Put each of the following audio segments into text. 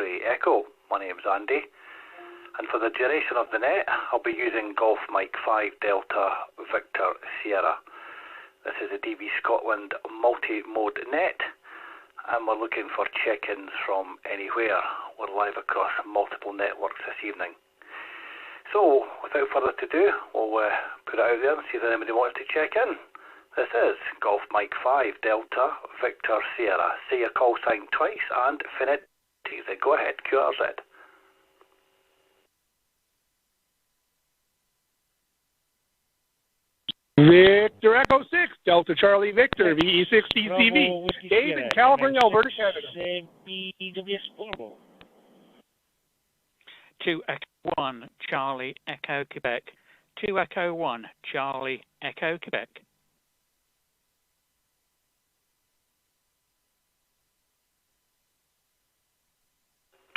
X-ray Echo. My name's Andy, and for the duration of the net, I'll be using Golf Mike 5 Delta Victor Sierra. This is a DVScotland multi-mode net, and we're looking for check-ins from anywhere. We're live across multiple networks this evening. So, without further ado, we'll put it out there and see if anybody wants to check in. This is Golf Mike 5 Delta Victor Sierra. Say your call sign twice and finite. Go ahead, QRZ. Victor Echo 6, Delta Charlie Victor, VE6 DCV, Dave in Calgary, Alberta, Canada. DWS 2 Echo 1, Charlie Echo Quebec. 2 Echo 1, Charlie Echo Quebec.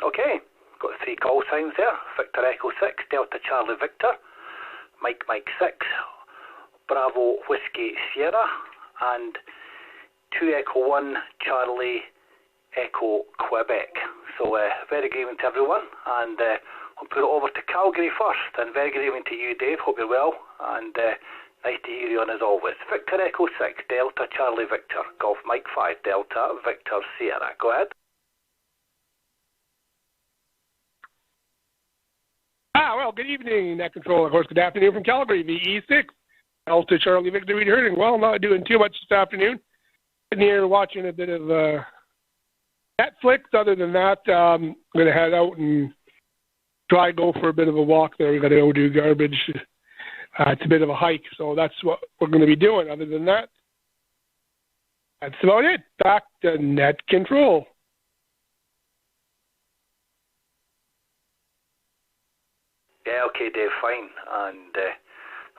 Okay, got 3 call signs there. Victor Echo 6, Delta Charlie Victor, Mike 6, Bravo Whiskey Sierra, and 2 Echo 1, Charlie Echo Quebec. So very good evening to everyone, and I'll put it over to Calgary first, and very good evening to you, Dave. Hope you're well, and nice to hear you on as always. Victor Echo 6, Delta Charlie Victor, Golf Mike 5, Delta Victor Sierra. Go ahead. Well, good evening, Net Control. Of course, good afternoon from Calgary, VE6, Delta Charlie Victor returning. Well, not doing too much this afternoon. Sitting here watching a bit of Netflix. Other than that, I'm going to head out and try go for a bit of a walk there. We've got to go do garbage. It's a bit of a hike, so that's what we're going to be doing. Other than that, that's about it. Back to Net Control. Yeah, okay, Dave, fine. And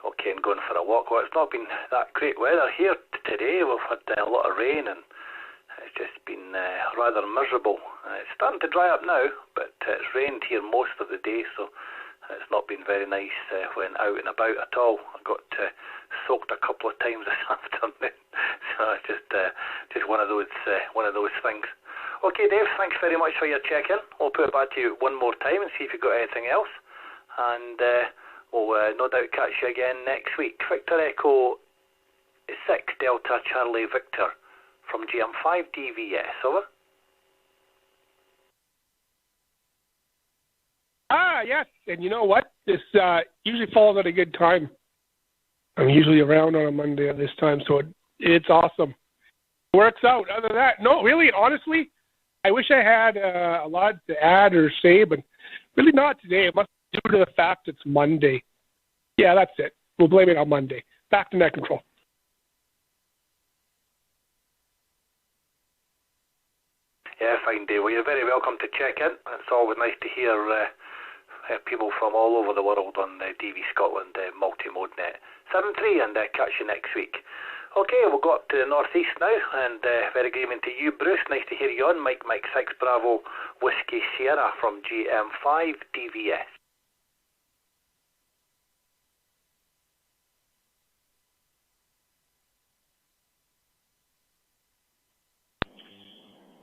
okay, and going for a walk. Well, it's not been that great weather here today. We've had a lot of rain, and it's just been rather miserable. It's starting to dry up now, but it's rained here most of the day, so it's not been very nice when out and about at all. I got soaked a couple of times this afternoon, so it's just one of those things. Okay, Dave, thanks very much for your check-in. We'll put it back to you one more time and see if you've got anything else. And we'll no doubt catch you again next week. Victor Echo 6, Delta Charlie Victor from GM5 DVS. Over. Yes. And you know what? This usually falls at a good time. I'm usually around on a Monday at this time, so it's awesome. It works out. Other than that, no, really, honestly, I wish I had a lot to add or say, but really not today. It must be due to the fact it's Monday. Yeah, that's it. We'll blame it on Monday. Back to Net Control. Yeah, fine, Dave. Well, you're very welcome to check in. It's always nice to hear people from all over the world on DVScotland multi-mode net. 7-3, and catch you next week. Okay, we'll go up to the northeast now, and very good evening to you, Bruce. Nice to hear you on Mike 6 Bravo Whiskey Sierra from GM5 DVS.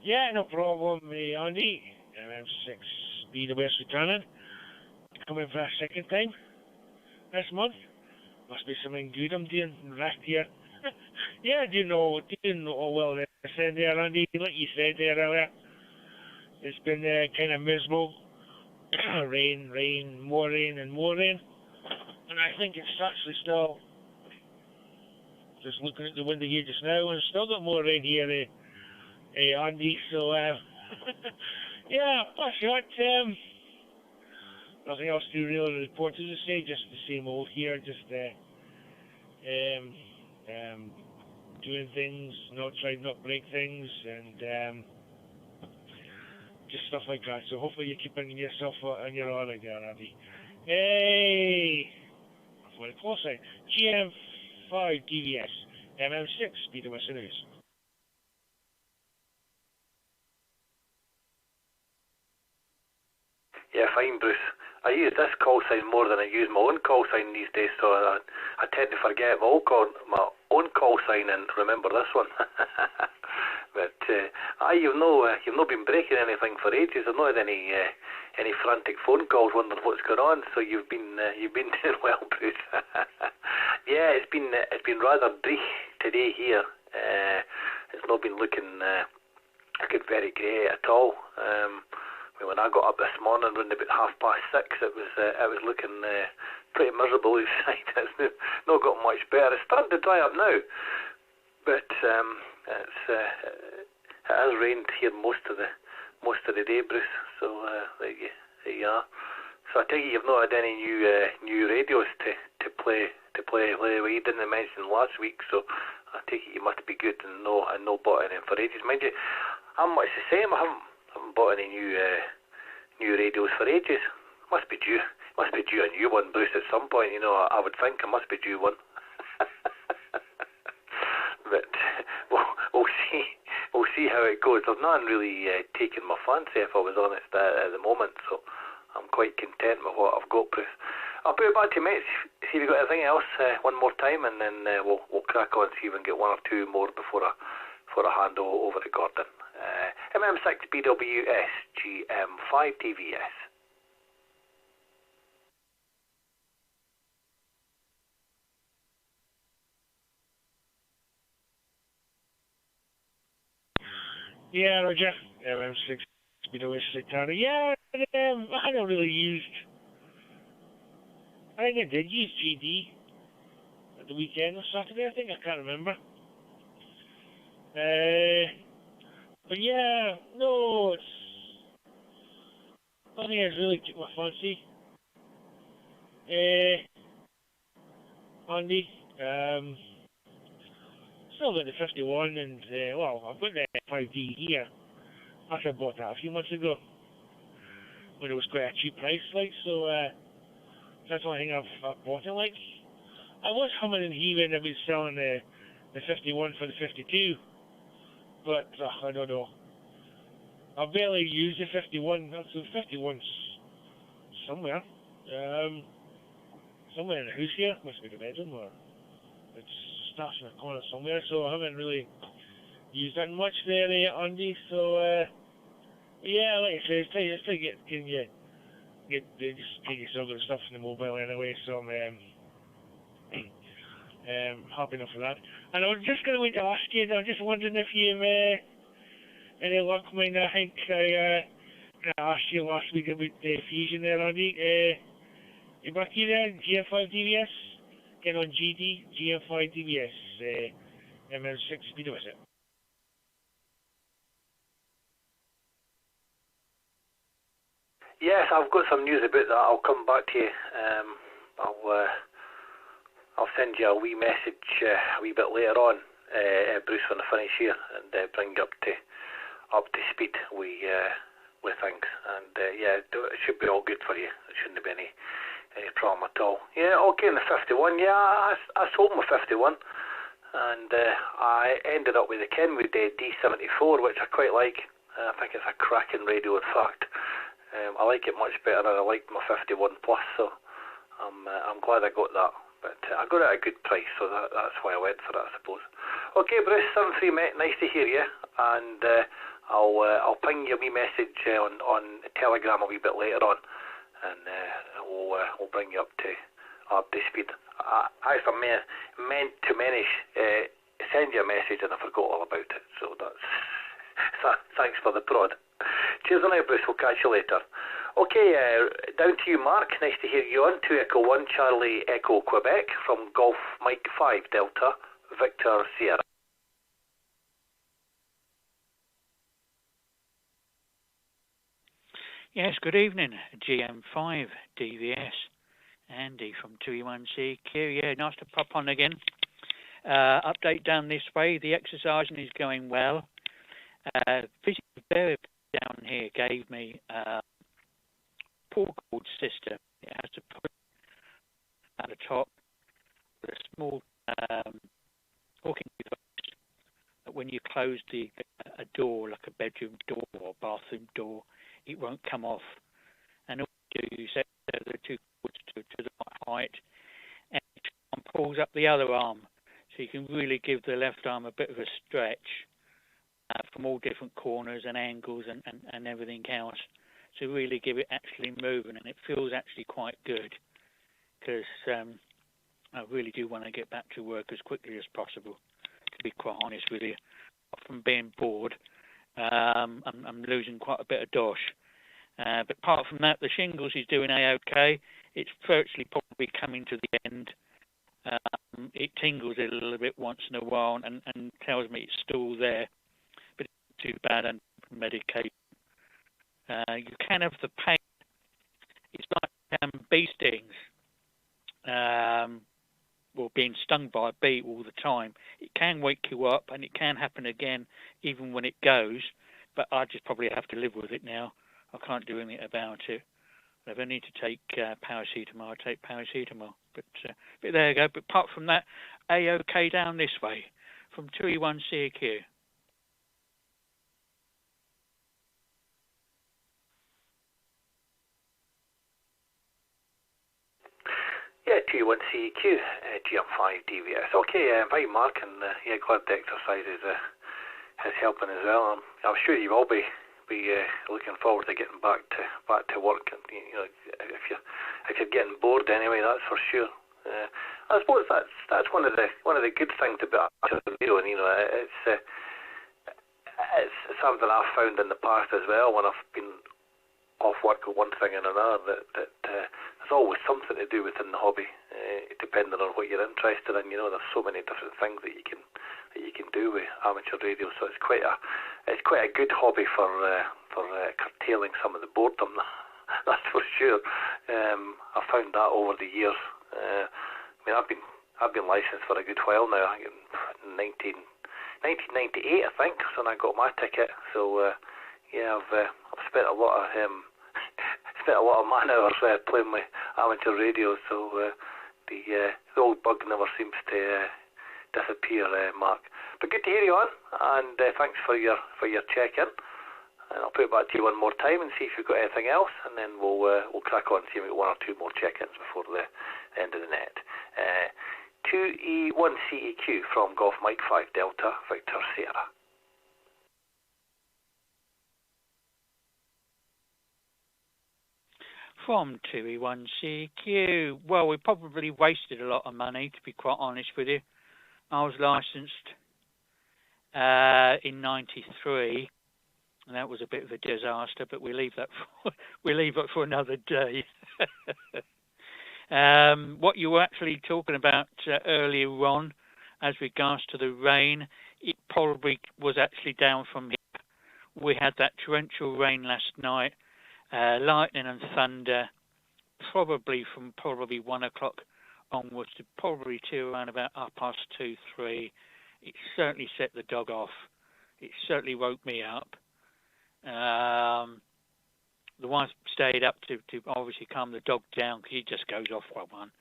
Yeah, no problem, Andy. ML6 DWS returning. Coming for a second time this month. Must be something good I'm doing last year. Yeah, doing well there, Andy. Like you said there earlier, it's been kind of miserable. rain, more rain, and more rain. And I think it's actually still, just looking at the window here just now, and still got more rain here, Andy. So, yeah, that's what. Nothing else to really report to say, just the same old here, just doing things, trying not break things, and just stuff like that. So hopefully you're keeping yourself on your own there, Andy. Hey! That's what I call it. GM5 DVS, MM6, BWS News. Yeah, fine, Bruce. I use this call sign more than I use my own call sign these days, so I tend to forget my own call sign and remember this one. But you've not been breaking anything for ages. I've not had any frantic phone calls wondering what's going on. So you've been doing well, Bruce. Yeah, it's been rather brief today here. It's not been looking very grey at all. When I got up this morning around about 6:30, it was looking pretty miserable outside. It's not got much better. It's starting to dry up now, but it has rained here most of the day, Bruce. So there you are. So I take it you've not had any new radios to play. Well, you didn't mention last week, so I take it you must be good and no bought any for ages. Mind you, I'm much the same. I haven't bought any new radios for ages. Must be due a new one, Bruce, at some point. You know, I would think I must be due one. But we'll see how it goes. There's nothing really taking my fancy, if I was honest, at the moment. So I'm quite content with what I've got, Bruce. I'll put it back to you, mates. See if you've got anything else one more time, and then we'll crack on, see if we can get one or two more before I hand over to Gordon. MM6 BWS GM5 DVS. Yeah, Roger. MM6 BWS Sectana. Yeah, I don't really used. I think I did use GD at the weekend or Saturday, I think. I can't remember. But yeah, no, nothing has really took my fancy. Andy, still got the 51 and, I've got the 5D here. After I bought that a few months ago. When it was quite a cheap price, like, so, that's the only thing I've bought it, like. I was humming and heaving about selling the 51 for the 52. But, I don't know. I barely use the 51. So the 51's somewhere. Somewhere in the house here. Must be the bedroom, or it's starts in the corner somewhere. So I haven't really used that much there, Andy. So, yeah, like I say, it's still get yourself the stuff in the mobile anyway. So I'm happy enough for that. And I was just going to ask you, I was just wondering if you've any luck. I think I asked you last week about the Fusion there, Andy. You back here there, GM5 DVS? Get on GD, GM5 DVS, ML6 speed was it? Yes, I've got some news about that. I'll come back to you. I'll send you a wee message a wee bit later on, Bruce, when I finish here, and bring you up to speed with things. And yeah, it should be all good for you. It shouldn't be any problem at all. Yeah, okay, in the 51. Yeah, I sold my 51, and I ended up with the Kenwood D74, which I quite like. I think it's a cracking radio, in fact. I like it much better than I liked my 51 Plus, so I'm glad I got that. But I got it at a good price, so that's why I went for it, I suppose. Okay, Bruce, 73, mate, nice to hear you, and I'll ping you a wee message on Telegram a wee bit later on, and we'll bring you up to speed. I actually meant to send you a message, and I forgot all about it, so thanks for the prod. Cheers on out, Bruce. We'll catch you later. Okay, down to you, Mark. Nice to hear you on 2 Echo 1 Charlie Echo Quebec from Golf Mike 5 Delta Victor Sierra. Yes, good evening, GM5 DVS. Andy from 2E1CQ. Yeah, nice to pop on again. Update down this way. The exercising is going well. Physical therapy down here gave me pull cord system. It has to put at the top with a small hooking device that when you close a door, like a bedroom door or bathroom door, it won't come off. And all you do, you set the two cords to the right height, and each arm pulls up the other arm, so you can really give the left arm a bit of a stretch from all different corners and angles and everything else to really give it actually moving, and it feels actually quite good because I really do want to get back to work as quickly as possible, to be quite honest with you. From being bored, I'm losing quite a bit of dosh. But apart from that, the shingles is doing A-OK. It's virtually probably coming to the end. It tingles a little bit once in a while and tells me it's still there, but it's not too bad and medication. You can have the pain. It's like bee stings, or being stung by a bee all the time. It can wake you up, and it can happen again even when it goes, but I just probably have to live with it now. I can't do anything about it. If I need to take paracetamol, I take paracetamol. But there you go. But apart from that, A-OK down this way from 2E1CQ. Yeah, 2E1CQ, GM5 DVS. Okay, bye Mark, and yeah, glad the exercise is helping as well. I'm sure you will be looking forward to getting back to work. And, you know, if you're getting bored anyway, that's for sure. I suppose that's one of the good things about radio, and you know, it's something I've found in the past as well when I've been off work with one thing and another, that there's always something to do within the hobby, depending on what you're interested in. You know, there's so many different things that you can do with amateur radio, so it's quite a good hobby for curtailing some of the boredom. That's for sure. I found that over the years. I mean, I've been licensed for a good while now. I think in 1998, I think, was when I got my ticket. So yeah, I've spent a lot of man hours playing with amateur radio. So the old bug never seems to disappear, Mark. But good to hear you on, and thanks for your check-in. And I'll put it back to you one more time and see if you've got anything else, and then we'll crack on and see if we've got one or two more check-ins before the end of the net. 2E1CEQ from Golf Mike 5 Delta Victor Sierra. From 2E1CQ. Well, we probably wasted a lot of money, to be quite honest with you. I was licensed in '93, and that was a bit of a disaster. But we leave that for another day. What you were actually talking about earlier on, as regards to the rain, it probably was actually down from here. We had that torrential rain last night. Lightning and thunder, probably from 1 o'clock onwards to probably to around about 2:30, 3. It certainly set the dog off. It certainly woke me up. The wife stayed up to obviously calm the dog down, because he just goes off by one,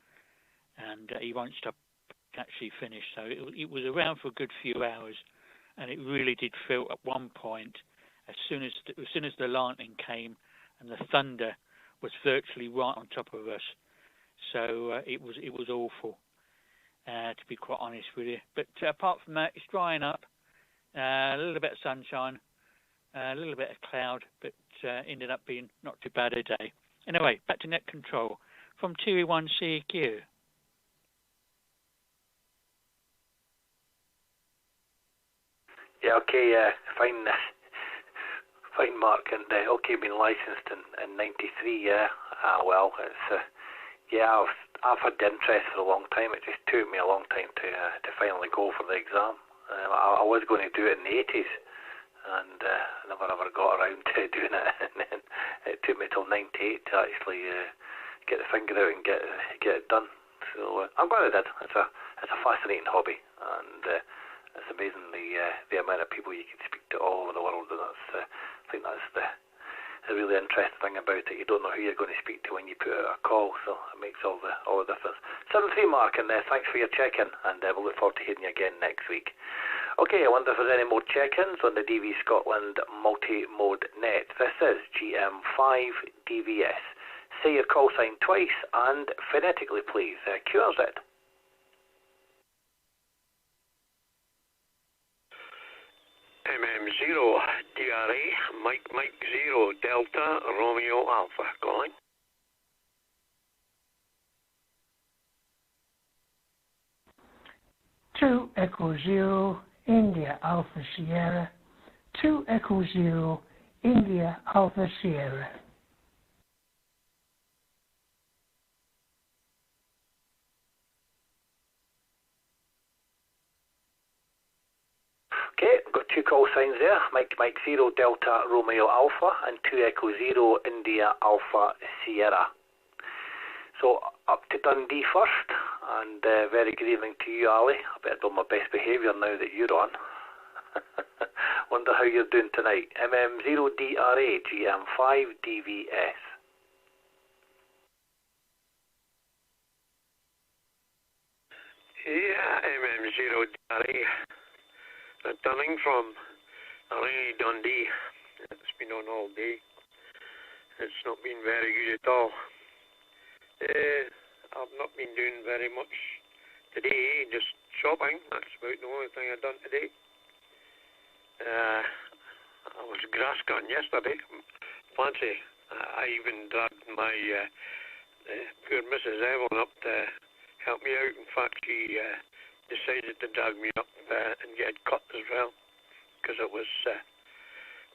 and he won't stop actually finish. So it was around for a good few hours, and it really did feel at one point, as soon as the lightning came and the thunder was virtually right on top of us. So it was awful, to be quite honest with you. But apart from that, it's drying up. A little bit of sunshine, a little bit of cloud, but ended up being not too bad a day. Anyway, back to net control from 2E1CQ. Yeah, okay, fine. Fine, Mark, and okay, been licensed in '93. Yeah, well, it's yeah, I've had interest for a long time. It just took me a long time to finally go for the exam. I was going to do it in the '80s, and I never ever got around to doing it. And then it took me till '98 to actually get the finger out and get it done. So I'm glad I did. It's a fascinating hobby, and it's amazing the amount of people you can speak to all over the world, and I think that's the really interesting thing about it. You don't know who you're going to speak to when you put out a call, so it makes all the difference. 7-3, Mark, and thanks for your check-in, and we'll look forward to hearing you again next week. Okay, I wonder if there's any more check-ins on the DVScotland multi-mode net. This is GM5 DVS. Say your call sign twice, and phonetically, please. QRZ. MM0 DRA, Mike 0 Delta Romeo Alpha calling. Two Echo 0 India Alpha Sierra, 2 Echo 0 India Alpha Sierra. Okay, got two call signs there. Mike 0 Delta Romeo Alpha and 2 Echo 0 India Alpha Sierra. So up to Dundee first, and very good evening to you, Ali. I better do my best behaviour now that you're on. Wonder how you're doing tonight. MM0 DRA GM5 DVS. Yeah, MM0 DRA. Returning from rainy Dundee. It's been on all day. It's not been very good at all. I've not been doing very much today, just shopping. That's about the only thing I've done today. I was grass cutting yesterday. Fancy. I even dragged my poor Mrs. Evelyn up to help me out. In fact, she decided to drag me up and get cut as well, because it was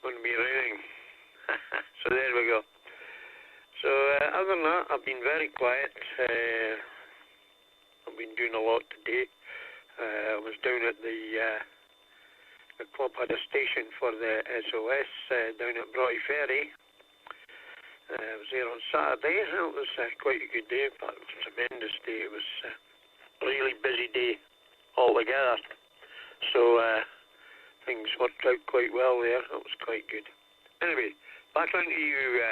going to be raining. So there we go. So other than that, I've been very quiet. I've been doing a lot today. I was down at the club, had a station for the SOS down at Broughty Ferry. I was there on Saturday. It was quite a good day. In fact, it was a tremendous day. It was a really busy day altogether. So things worked out quite well there. That was quite good. Anyway, back on to you,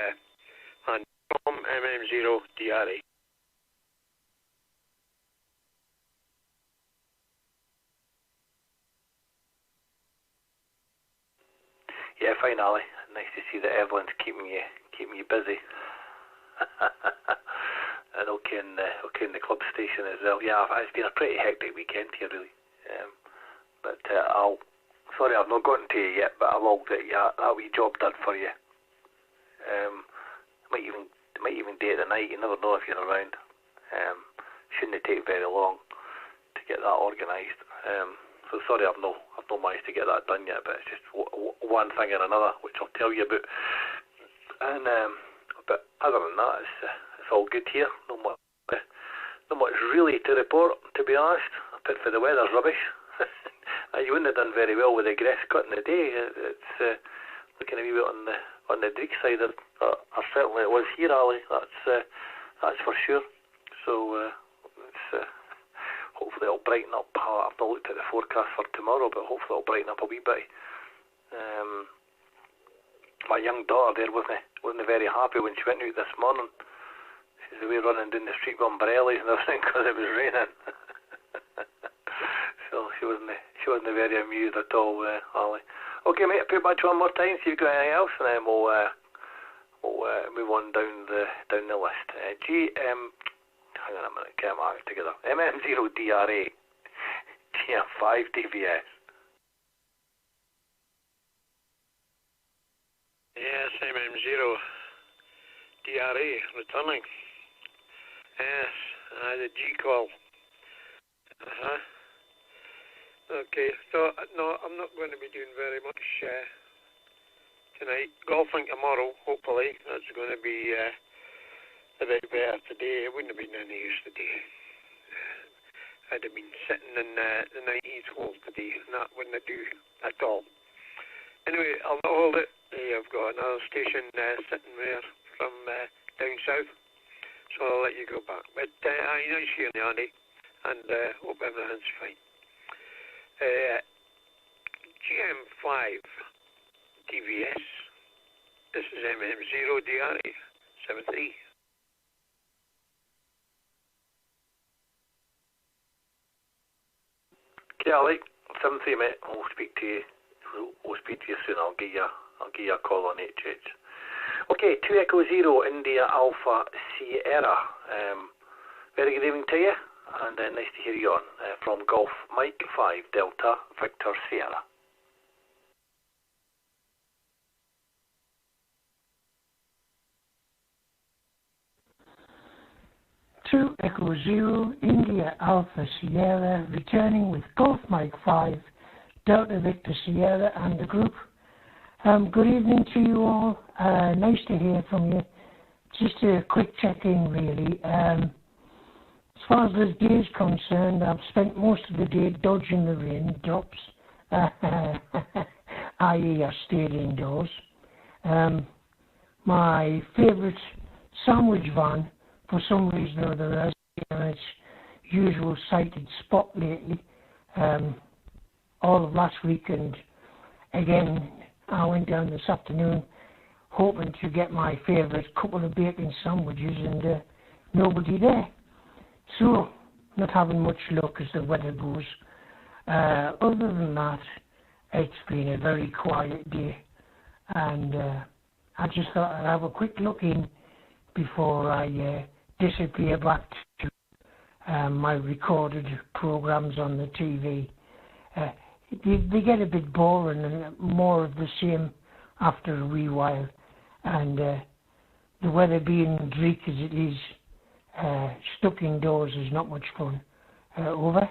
and from MM0 DRA. Yeah, fine, Ali. Nice to see that Evelyn's keeping you busy. And okay in the club station as well. Yeah, it's been a pretty hectic weekend here, really. But sorry I've not gotten to you yet, but I will get that wee job done for you. Might even do it tonight. You never know if you're around. Shouldn't take very long to get that organised. So sorry I've not managed to get that done yet, but it's just one thing and another, which I'll tell you about. And but other than that, it's all good here. Not much really to report, to be honest. Apart from the weather's rubbish. You wouldn't have done very well with the grass cutting today. It's looking a wee bit on the dreek side, or certainly it was here, Ali. That's for sure. So it's hopefully it'll brighten up. I've not looked at the forecast for tomorrow, but hopefully it'll brighten up a wee bit. My young daughter there wasn't very happy when she went out this morning. She's away running down the street with umbrellas and everything because it was raining. So she wasn't very amused at all, Ali. Okay, mate, I'll put back to one more time, see if you've got anything else, and then we'll move on down the list. Hang on a minute, get my act together. MM0 DRA GM5 DVS. Yes, MM0 DRA returning. Yes, the G call. Okay, so no, I'm not going to be doing very much tonight. Golfing tomorrow, hopefully. That's going to be a bit better today. It wouldn't have been any use today. I'd have been sitting in the 90s hole today, and that wouldn't do at all. Anyway, I'll not hold it. I've got another station sitting there from down south, so I'll let you go back. But nice hearing you, Andy, and hope everything's fine. GM5 DVS. This is MM0 DRA 73. Okay, Ali, 73, mate. We'll speak to you. We'll speak to you soon. I'll give you a call on HH. Okay, 2 Echo 0 India Alpha Sierra. Very good evening to you, and nice to hear you on from Golf Mike 5 Delta Victor Sierra. 2 Echo Zero, India Alpha Sierra, returning with Golf Mike 5, Delta Victor Sierra and the group. Good evening to you all. Nice to hear from you. Just a quick check-in, really. As far as this day is concerned, I've spent most of the day dodging the raindrops, i.e. I stayed indoors. My favourite sandwich van, for some reason or other, has been its usual sighted spot lately. All of last week, and again, I went down this afternoon hoping to get my favourite couple of bacon sandwiches, and nobody there. So, not having much luck as the weather goes. Other than that, it's been a very quiet day, and I just thought I'd have a quick look in before I disappear back to my recorded programmes on the TV. They get a bit boring and more of the same after a wee while, and the weather being bleak as it is, stuck indoors is not much fun. Over.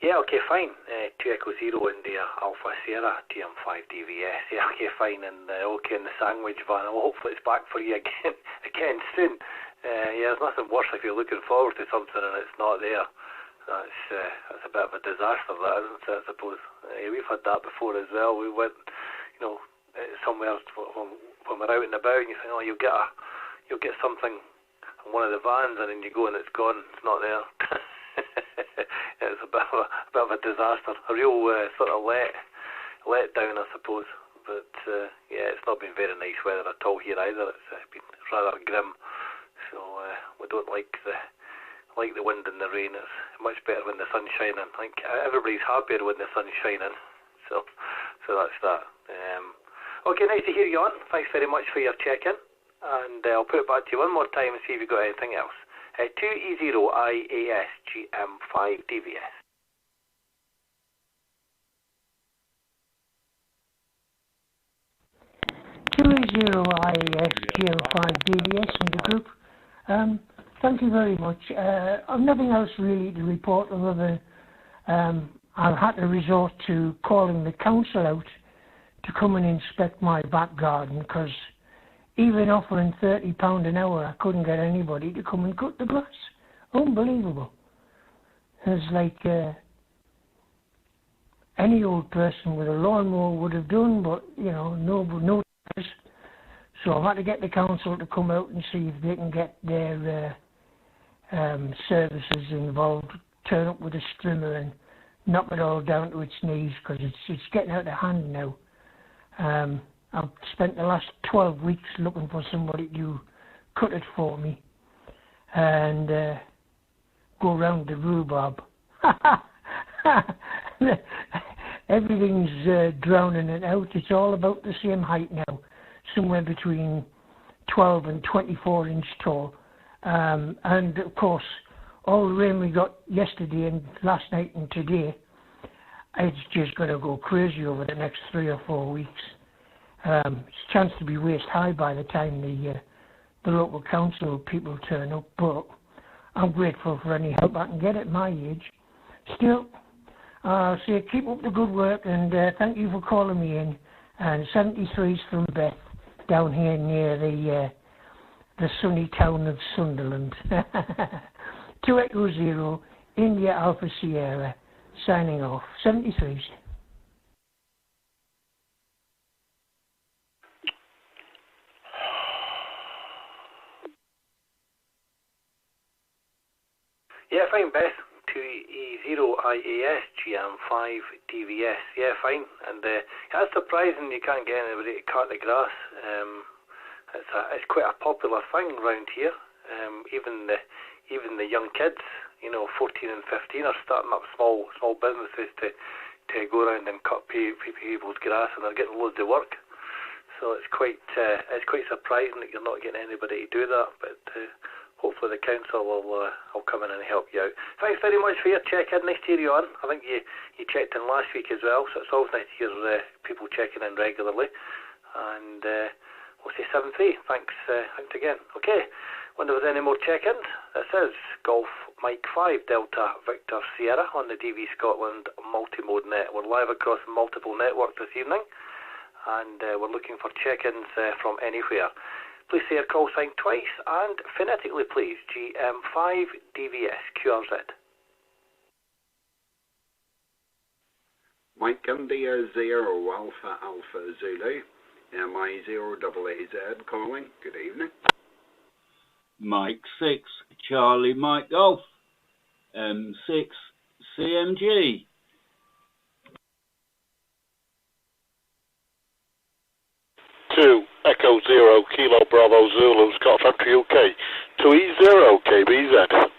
Yeah, okay, fine. 2 Echo Zero India Alpha Sierra TM5 DVS. Yeah, okay, fine. And okay, in the sandwich van. Well, hopefully it's back for you again soon. Yeah, there's nothing worse if you're looking forward to something and it's not there. That's a bit of a disaster, that, isn't it, I suppose. We've had that before as well. We went, somewhere when we're out and about, and you think, oh, you'll get something in one of the vans, and then you go and it's gone. It's not there. It's a bit of a disaster, a real sort of let down, I suppose. But yeah, it's not been very nice weather at all here either. It's been rather grim. So we don't like the wind and the rain. It's much better when the sun's shining. I think everybody's happier when the sun's shining. So that's that. Okay, nice to hear you on. Thanks very much for your check-in. And I'll put it back to you one more time and see if you've got anything else. 2E0IAS GM5 DVS. IAS DVS in the group. Thank you very much. I've nothing else really to report other than I've had to resort to calling the council out to come and inspect my back garden, because even offering £30 an hour, I couldn't get anybody to come and cut the grass. Unbelievable. It's like any old person with a lawnmower would have done, but, no takers. So I've had to get the council to come out and see if they can get their services involved, turn up with a strimmer and knock it all down to its knees, because it's getting out of hand now. I've spent the last 12 weeks looking for somebody to cut it for me and go round the rhubarb. Everything's drowning it out. It's all about the same height now, somewhere between 12 and 24 inch tall. And of course, all the rain we got yesterday and last night and today, it's just going to go crazy over the next 3 or 4 weeks. It's a chance to be waist high by the time the local council people turn up, but I'm grateful for any help I can get at my age. Still, I'll say keep up the good work, and thank you for calling me in. And 73's from Beth, down here near the sunny town of Sunderland. 2 Echo Zero, India Alpha Sierra, signing off. 73's. Yeah, fine, Beth. 2E0IAS GM5 DVS. Yeah, fine. And it's surprising you can't get anybody to cut the grass. It's quite a popular thing around here. Even the young kids, 14 and 15, are starting up small businesses to go around and cut people's grass, and they're getting loads of work. So it's quite surprising that you're not getting anybody to do that. But hopefully the council will come in and help you out. Thanks very much for your check-in. Nice to hear you on. I think you checked in last week as well, so it's always nice to hear people checking in regularly. and we'll say 7-3. Thanks again. Okay, wonder if there's any more check-ins. This is Golf Mike 5 Delta Victor Sierra on the DVScotland multi-mode net. We're live across multiple networks this evening, and we're looking for check-ins from anywhere. Please say your call sign twice, and phonetically please, GM5 DVS QRZ. Mike India 0 Alpha Alpha Zulu, MI0 AZ calling. Good evening. Mike 6 Charlie Mike Golf, M6 CMG. Two Echo 0 Kilo Bravo Zulu Scotland UK 2E0 KBZ.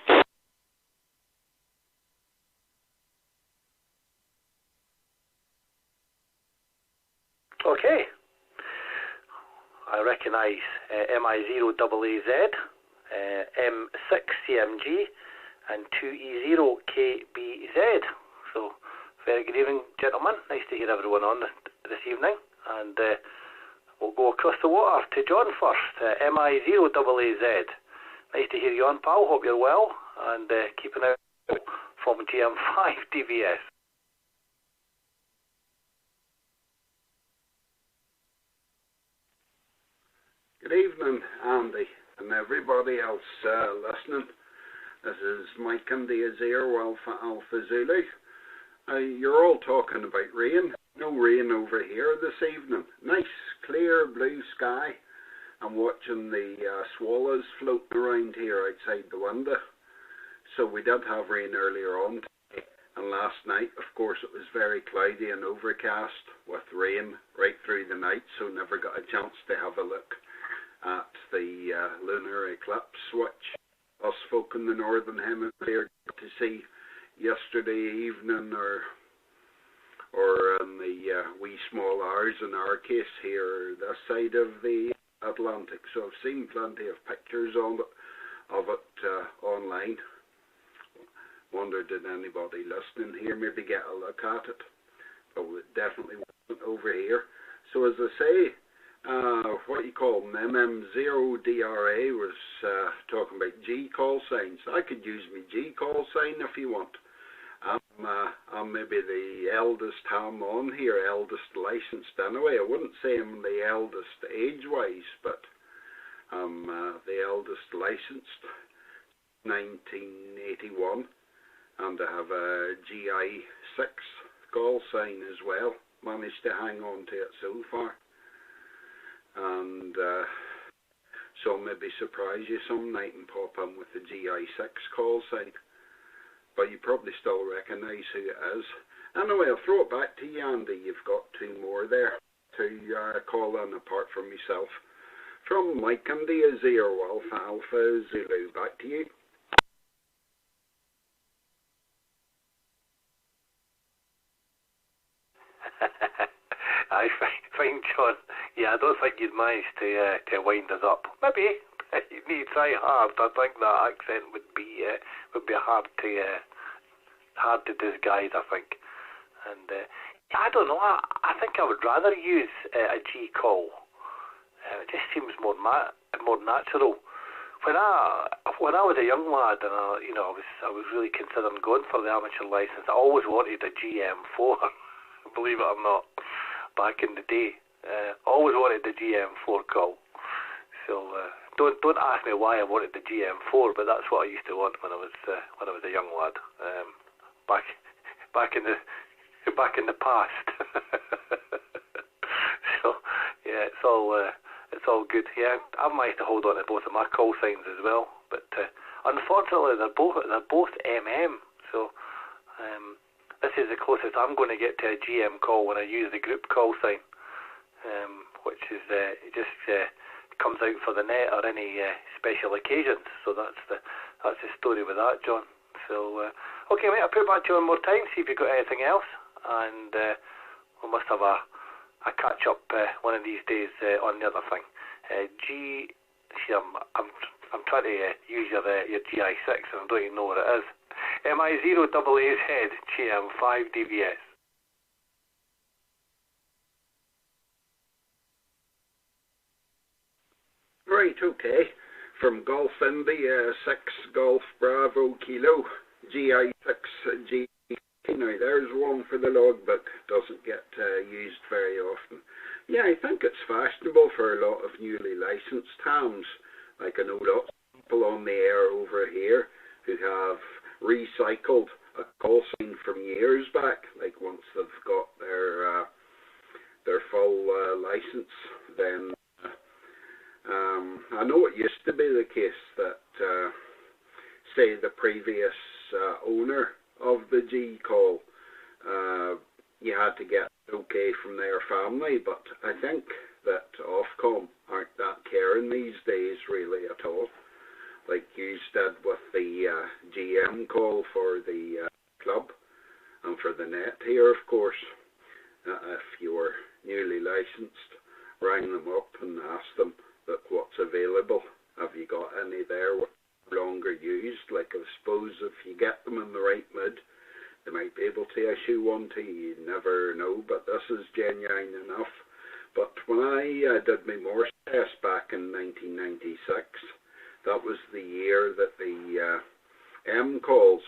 Okay, I recognise MI0 AZ, M6 CMG, and 2E0 KBZ. So, very good evening, gentlemen. Nice to hear everyone on this evening. And we'll go across the water to John first, MI0 AZ. Nice to hear you on, pal. Hope you're well. And keeping out from GM5 DVS. Good evening, Andy, and everybody else listening. This is Mike India 0 Alpha Alpha Zulu. You're all talking about rain. No rain over here this evening. Nice, clear blue sky. I'm watching the swallows floating around here outside the window. So we did have rain earlier on today. And last night, of course, it was very cloudy and overcast with rain right through the night, so never got a chance to have a look at the lunar eclipse, which us folk in the northern hemisphere got to see yesterday evening, or in the wee small hours in our case here this side of the Atlantic. So I've seen plenty of pictures of it online. Wonder did anybody listening here maybe get a look at it? But it definitely wasn't over here. So as I say, what you call MM0DRA was talking about G call signs. I could use my G call sign if you want. I'm maybe the eldest ham on here, eldest licensed anyway. I wouldn't say I'm the eldest age-wise, but I'm the eldest licensed, 1981, and I have a GI6 call sign as well. Managed to hang on to it so far. And so maybe surprise you some night and pop in with the GI6 call sign. But you probably still recognise who it is. Anyway, I'll throw it back to you, Andy. You've got two more there to call in apart from myself. From Mike India 0 Alpha Alpha Zulu. Back to you. I find, John. Yeah, I don't think you'd manage to wind us up. Maybe you need to try hard. I think that accent would be hard to disguise. I think, and I don't know. I think I would rather use a G call. It just seems more natural. When I was a young lad and I was really considering going for the amateur license, I always wanted a GM4. Believe it or not, back in the day, always wanted the GM4 call. So don't ask me why I wanted the GM4, but that's what I used to want when I was a young lad, back in the past. So yeah, it's all good. Yeah, I've managed to hold on to both of my call signs as well, but unfortunately they're both MM. So this is the closest I'm going to get to a GM call when I use the group call sign, which is it just comes out for the net or any special occasions. So that's the story with that, John. So okay, mate, I'll put it back to you one more time, see if you've got anything else, and we must have a catch up one of these days on the other thing. I'm trying to use your GI6 and I don't even know what it is. MI0 AZ GM5 DVS. right, okay. From Golf India 6 Golf Bravo Kilo GI6 G. Now there's one for the logbook. Doesn't get used very often. Yeah, I think it's fashionable for a lot of newly licensed hams. Like I know lots of people on the air over here who have recycled a call sign from years back. Like once they've got their full license, then I know it used to be the case that say the previous owner of the G call, you had to get okay from their family, but I think that Ofcom aren't that caring these days really at all, like you did with the GM call for the club and for the net here, of course. If you were newly licensed, rang them up and asked them, look, what's available? Have you got any there with no longer used? Like I suppose if you get them in the right mood, they might be able to issue one to you. You never know, but this is genuine enough. But when I did my Morse test back in 1996, that was the year that the M calls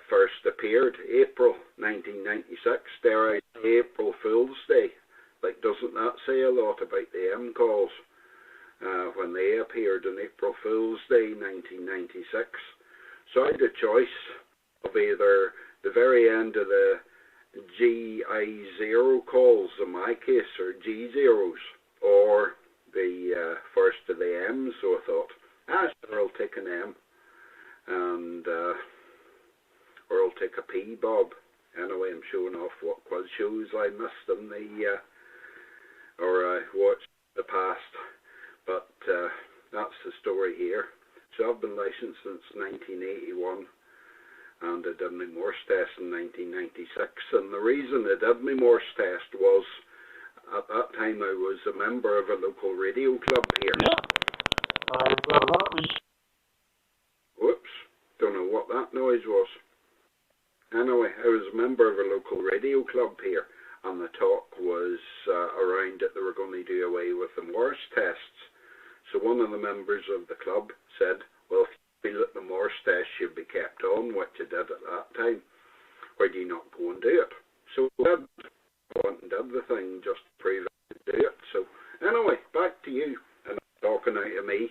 first appeared, April 1996. Dare I say April Fool's Day? Like, doesn't that say a lot about the M calls when they appeared on April Fool's Day 1996? So I had a choice of either the very end of the GI0 calls in my case, or G0s, or the first of the M's. So I thought, sure, I'll take an M, and or I'll take a P, Bob. Anyway, I'm showing off what quiz shows I missed in the or I watched in the past, but that's the story here. So I've been licensed since 1981, and I did my Morse test in 1996, and the reason I did my Morse test was at that time I was a member of a local radio club here. Whoops, don't know what that noise was. Anyway, I was a member of a local radio club here, and the talk was around that they were going to do away with the Morse tests. So one of the members of the club said, well, if you feel that the Morse test should be kept on, which I did at that time, why do you not go and do it? So I went and did the thing just to prove I could do it. So anyway, back to you, and I'm talking out of me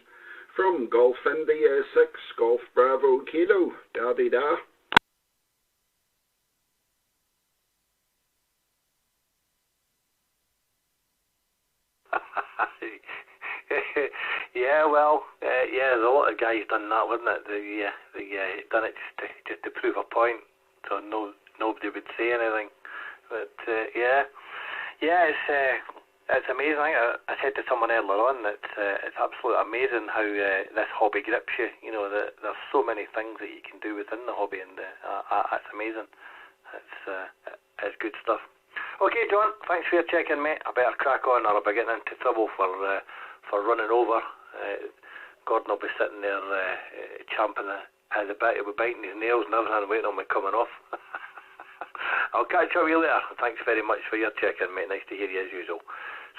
from Golf India 6 Golf Bravo Kilo, da-dee-da. Yeah, well, yeah, there's a lot of guys done that, wasn't it? They done it just to prove a point, so nobody would say anything. But yeah, it's amazing. I said to someone earlier on that it's absolutely amazing how this hobby grips you. You know, there's so many things that you can do within the hobby, and it's amazing. It's good stuff. Okay, John, thanks for your check-in, mate. I better crack on, or I'll be getting into trouble for running over. Gordon will be sitting there champing at the bit. He'll be biting his nails and everything, waiting on me coming off. I'll catch up with you later. Thanks very much for your check-in, mate. Nice to hear you as usual.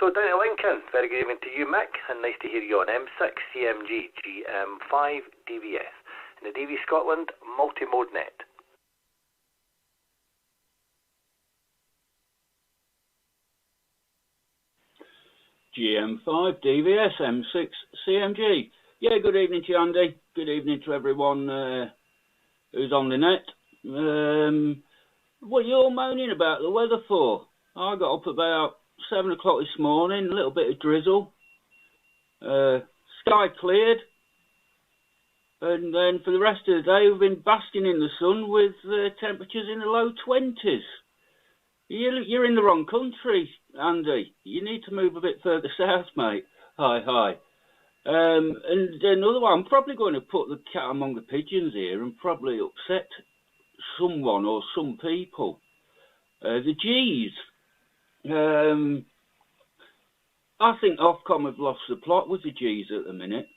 So down to Lincoln, very good evening to you, Mick, and nice to hear you on M6 CMG GM5 DVS in the DVScotland multi-mode net. GM5 DVS M6 CMG. Yeah, good evening to you, Andy. Good evening to everyone who's on the net. What are you all moaning about the weather for? I got up about 7 o'clock this morning, a little bit of drizzle. Sky cleared. And then for the rest of the day, we've been basking in the sun with temperatures in the low 20s. You're in the wrong country, Andy. You need to move a bit further south, mate. Hi. And another one, I'm probably going to put the cat among the pigeons here and probably upset someone or some people. The G's. I think Ofcom have lost the plot with the G's at the minute.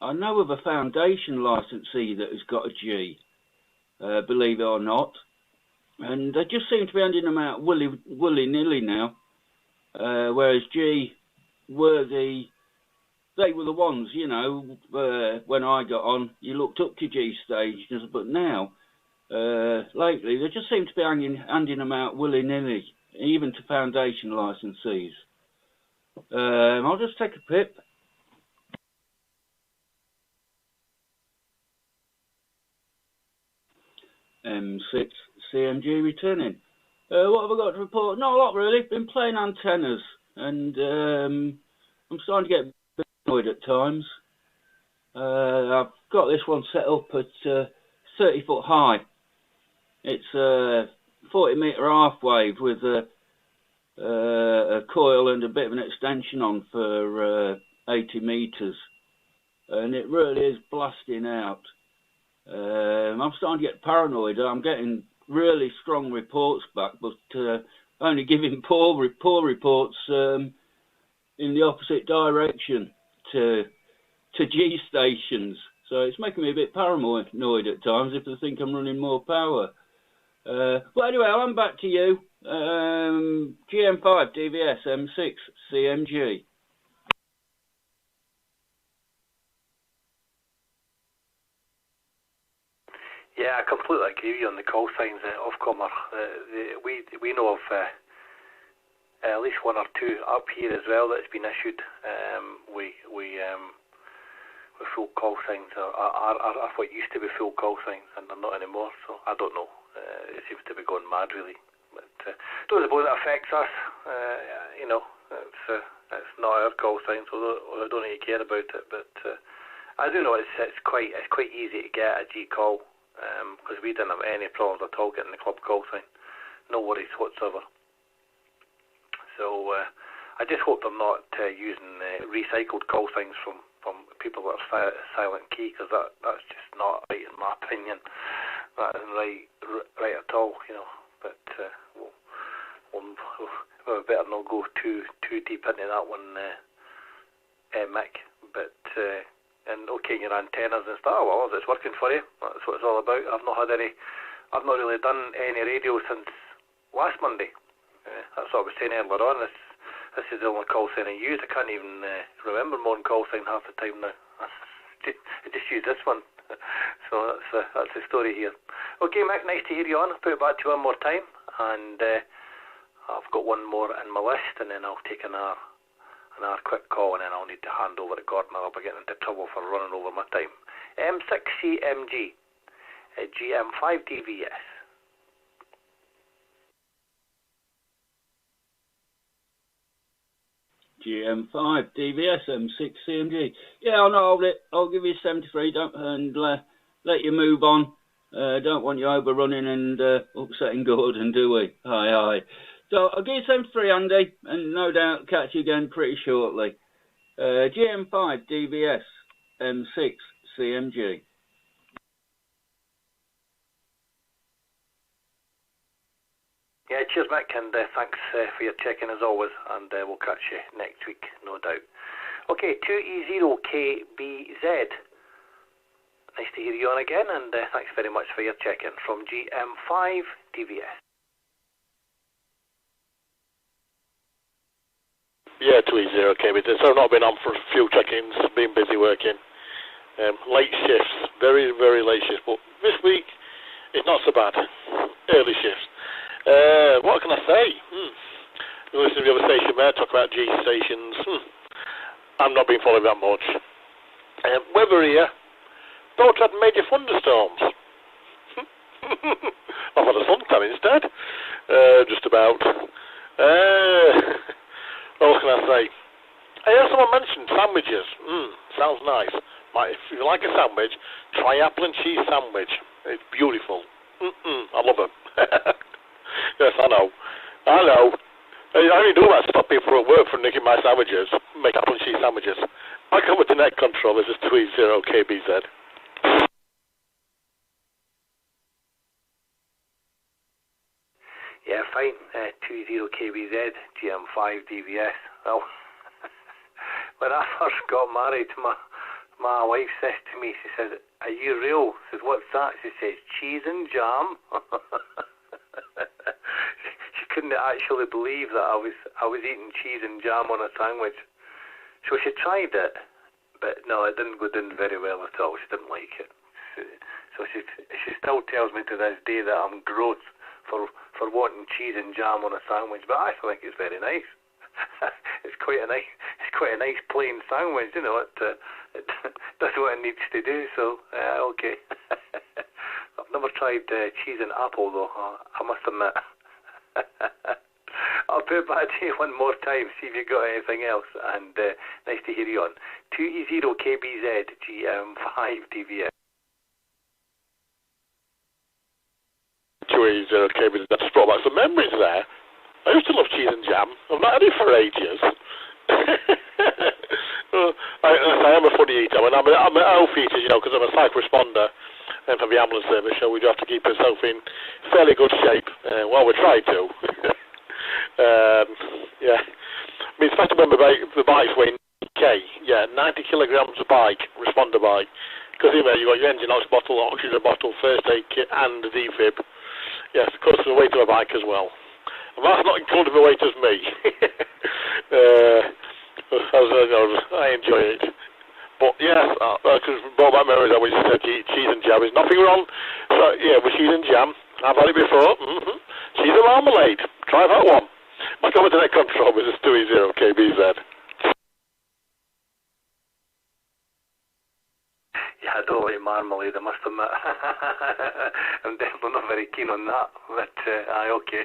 I know of a foundation licensee that has got a G, believe it or not. And they just seem to be handing them out willy-nilly now. Whereas G were the they were the ones, you know, when I got on, you looked up to G stations, but now, lately, they just seem to be handing them out willy-nilly, even to foundation licensees. I'll just take a pip. M6 CMG returning. What have I got to report? Not a lot, really. Been playing antennas, and I'm starting to get a bit annoyed at times. I've got this one set up at 30 foot high. It's a 40 metre half wave with a coil and a bit of an extension on for 80 metres, and it really is blasting out. I'm starting to get paranoid. I'm getting really strong reports back, but only giving poor reports in the opposite direction to G stations. So it's making me a bit paranoid at times if they think I'm running more power. But anyway, I'm back to you. GM5 DVS M6 CMG. Yeah, I completely agree with you on the call signs of Comer. We know of at least one or two up here as well that's been issued. With full call signs are what used to be full call signs, and they're not anymore. So I don't know. It seems to be going mad, really. But don't suppose it affects us. You know, it's not our call signs, so I don't really care about it. But I do know it's quite easy to get a G call. Because we didn't have any problems at all getting the club call sign, no worries whatsoever. So I just hope they're not using recycled call signs from people that are silent key, because that's just not right in my opinion. That isn't right at all, you know. But we'll better not go too deep into that one, Mick. But and okay, your antennas and stuff, well, it's working for you. That's what it's all about. I've not really done any radio since last Monday. That's what I was saying earlier on. This is the only call sign I use. I can't even remember more than call sign half the time now. I just use this one. So that's the story here. Okay, Mick, nice to hear you on. I'll put it back to you one more time, and I've got one more in my list, and then I'll take another quick call, and then I'll need to hand over to Gordon, or I'll be getting into trouble for running over my time. M6CMG, GM5 DVS. GM5 DVS M6CMG. Yeah, I'll not hold it. I'll give you 73, and let you move on. Don't want you overrunning and upsetting Gordon, do we? Aye. So I'll give you 73, Andy, and no doubt catch you again pretty shortly. GM5 DVS M6 CMG. Yeah, cheers, Mick, and thanks for your checking as always, and we'll catch you next week, no doubt. Okay, 2E0KBZ. Nice to hear you on again, and thanks very much for your check-in from GM5 DVS. Yeah, 2E0KBZ. So I've not been on for a few check-ins, been busy working. Late shifts, very, very late shifts, but this week it's not so bad. Early shifts. What can I say? You listen to the other station there, talk about G stations. I've not been following that much. Weather here, thought I'd major thunderstorms. I've had a suntan instead. Just about. What can I say? I heard someone mention sandwiches. Sounds nice. If you like a sandwich, try apple and cheese sandwich. It's beautiful. I love them. Yes, I know. I only do that to stop people at work from nicking my sandwiches. Make apple and cheese sandwiches. I come with the net control. This is 2E0KBZ. Yeah, fine. 2E0KBZ, GM5 DVS. Well, when I first got married, my wife says to me, she says, "Are you real?" I says, "What's that?" She says, "Cheese and jam." She couldn't actually believe that I was eating cheese and jam on a sandwich. So she tried it, but no, it didn't go down very well at all. She didn't like it. So she still tells me to this day that I'm gross for wanting cheese and jam on a sandwich, but I think it's very nice. It's quite a nice plain sandwich, you know. It does what it needs to do. So okay. I've never tried cheese and apple though. I must admit. I'll put it back to you one more time. See if you got anything else. And nice to hear you on 2E0 KBZ GM5 DVS. 2E0 KBZ. That's brought back some memories there. I used to love cheese and jam. I've not had it for ages. I am a funny eater. I mean, I'm an elf eater, you know, because I'm a psych responder for the ambulance service, so we do have to keep ourselves in fairly good shape. Well, we try to. Yeah. I mean, especially when the bikes weigh 90 kilograms a bike, responder bike. Because, you know, you've got your engine ox bottle, oxygen bottle, first aid kit, and the defib. Yes, of course, the weight of a bike as well. And that's not including the weight as me. I enjoy it. But yes, because brought back memories. I was just said cheese and jam. There's nothing wrong. So yeah, with cheese and jam, I've had it before. Cheese and marmalade. Try that one. My comment to that control is 2E0 KBZ. Yeah, I don't like marmalade, I must admit. I'm definitely not very keen on that, but okay.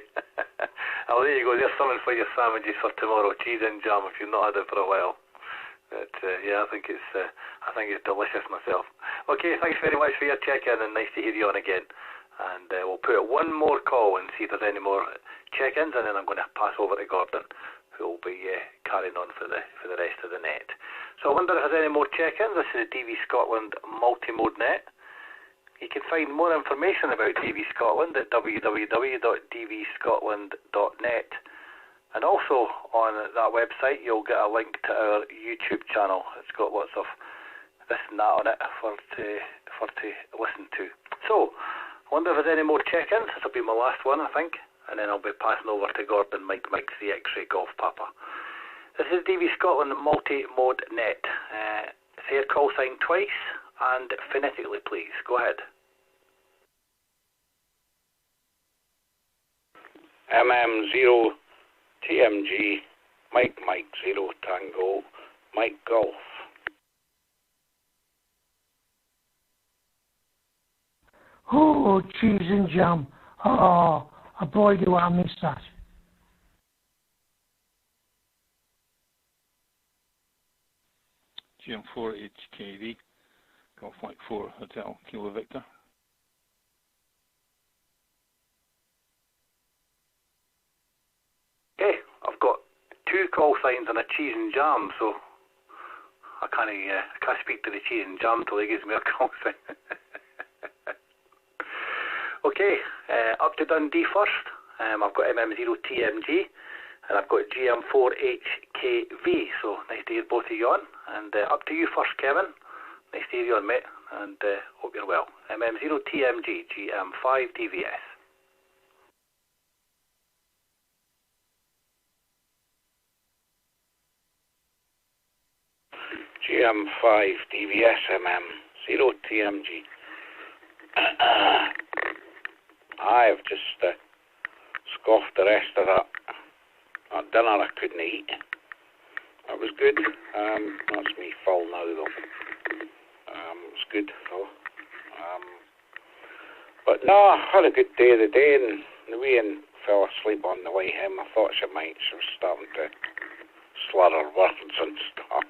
Oh, there you go, there's something for your sandwiches for tomorrow, cheese and jam if you've not had it for a while. But yeah, I think it's delicious myself. Okay, thanks very much for your check-in and nice to hear you on again. And we'll put one more call and see if there's any more check-ins, and then I'm going to pass over to Gordon, who will be carrying on for the rest of the net. So I wonder if there's any more check-ins. This is DVScotland Multimode Net. You can find more information about DVScotland at www.dvscotland.net. And also on that website you'll get a link to our YouTube channel. It's got lots of this and that on it for to listen to. So I wonder if there's any more check-ins. This will be my last one, I think. And then I'll be passing over to Gordon Mike the X-Ray Golf Papa. This is DVScotland Multi-Mode Net. Say your call sign twice and phonetically, please. Go ahead. MM0 TMG Mike 0 Tango Mike Golf. Oh, cheese and jam. Oh, boy, do I miss that. GM4 HKD, Golf Mike 4 Hotel Kilo Victor. Okay, I've got two call signs and a cheese and jam, so I can't speak to the cheese and jam till he gives me a call sign. Okay, up to Dundee first. I've got MM0 TMG and I've got GM4 HKV, so nice to hear both of you on. And up to you first, Kevin. Nice to hear you on, mate, and hope you're well. MM0 TMG GM5 DVS. GM5 DVS MM0 TMG. I've just scoffed the rest of that. That dinner I couldn't eat. That was good. That's me full now though. It's good though. But no, I had a good day the day, and the wee and fell asleep on the way home. I thought she might. She was starting to slur her words and stuff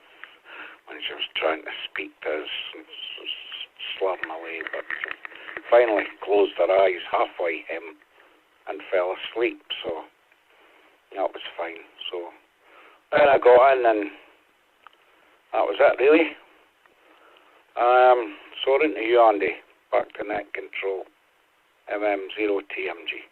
when she was trying to speak to us, and slurring away, but finally closed her eyes halfway home and fell asleep, so that was fine. So then I got in and that was it really. So into you, Andy, back to net control, MM0 TMG.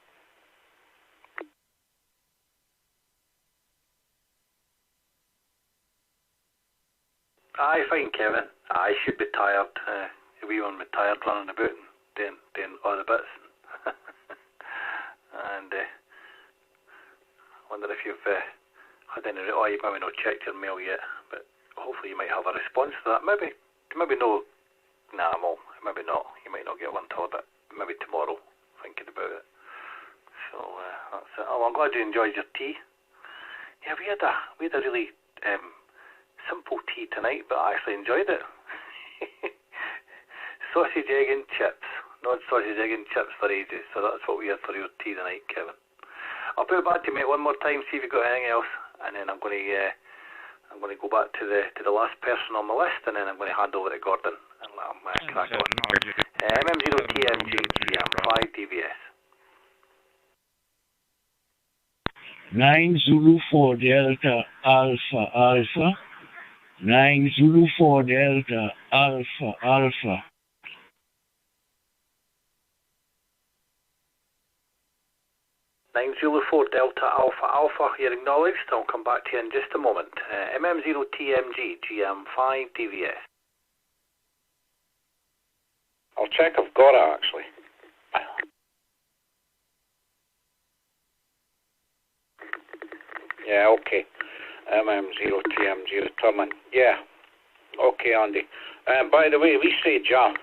Aye, fine, Kevin. I should be tired. We were tired running about and doing all the bits. And I wonder if you've had any. Oh, you've maybe not checked your mail yet, but hopefully you might have a response to that. Maybe no. Nah, maybe not. You might not get one till a bit. Maybe tomorrow. Thinking about it. So that's it. Oh, I'm glad you enjoyed your tea. Yeah, we had a really simple tea tonight, but I actually enjoyed it. Sausage, egg and chips. Not sausage, egg and chips for ages. So that's what we had for your tea tonight, Kevin. I'll put it back to you, mate, one more time. See if you've got anything else, and then I'm going to go back to the last person on my list, and then I'm going to hand over to Gordon and let him crack on. MM0TMG GM5 DVS. 9 Zulu 4 Delta Alpha Alpha. 9 Zulu 4 Delta Alpha Alpha. Zulu 4 Delta Alpha Alpha, you're acknowledged. I'll come back to you in just a moment. MM0TMG GM5 DVS. I'll check I've got it actually. Yeah, okay. MM0TMG returning. Yeah. Okay, Andy. By the way, we say jam.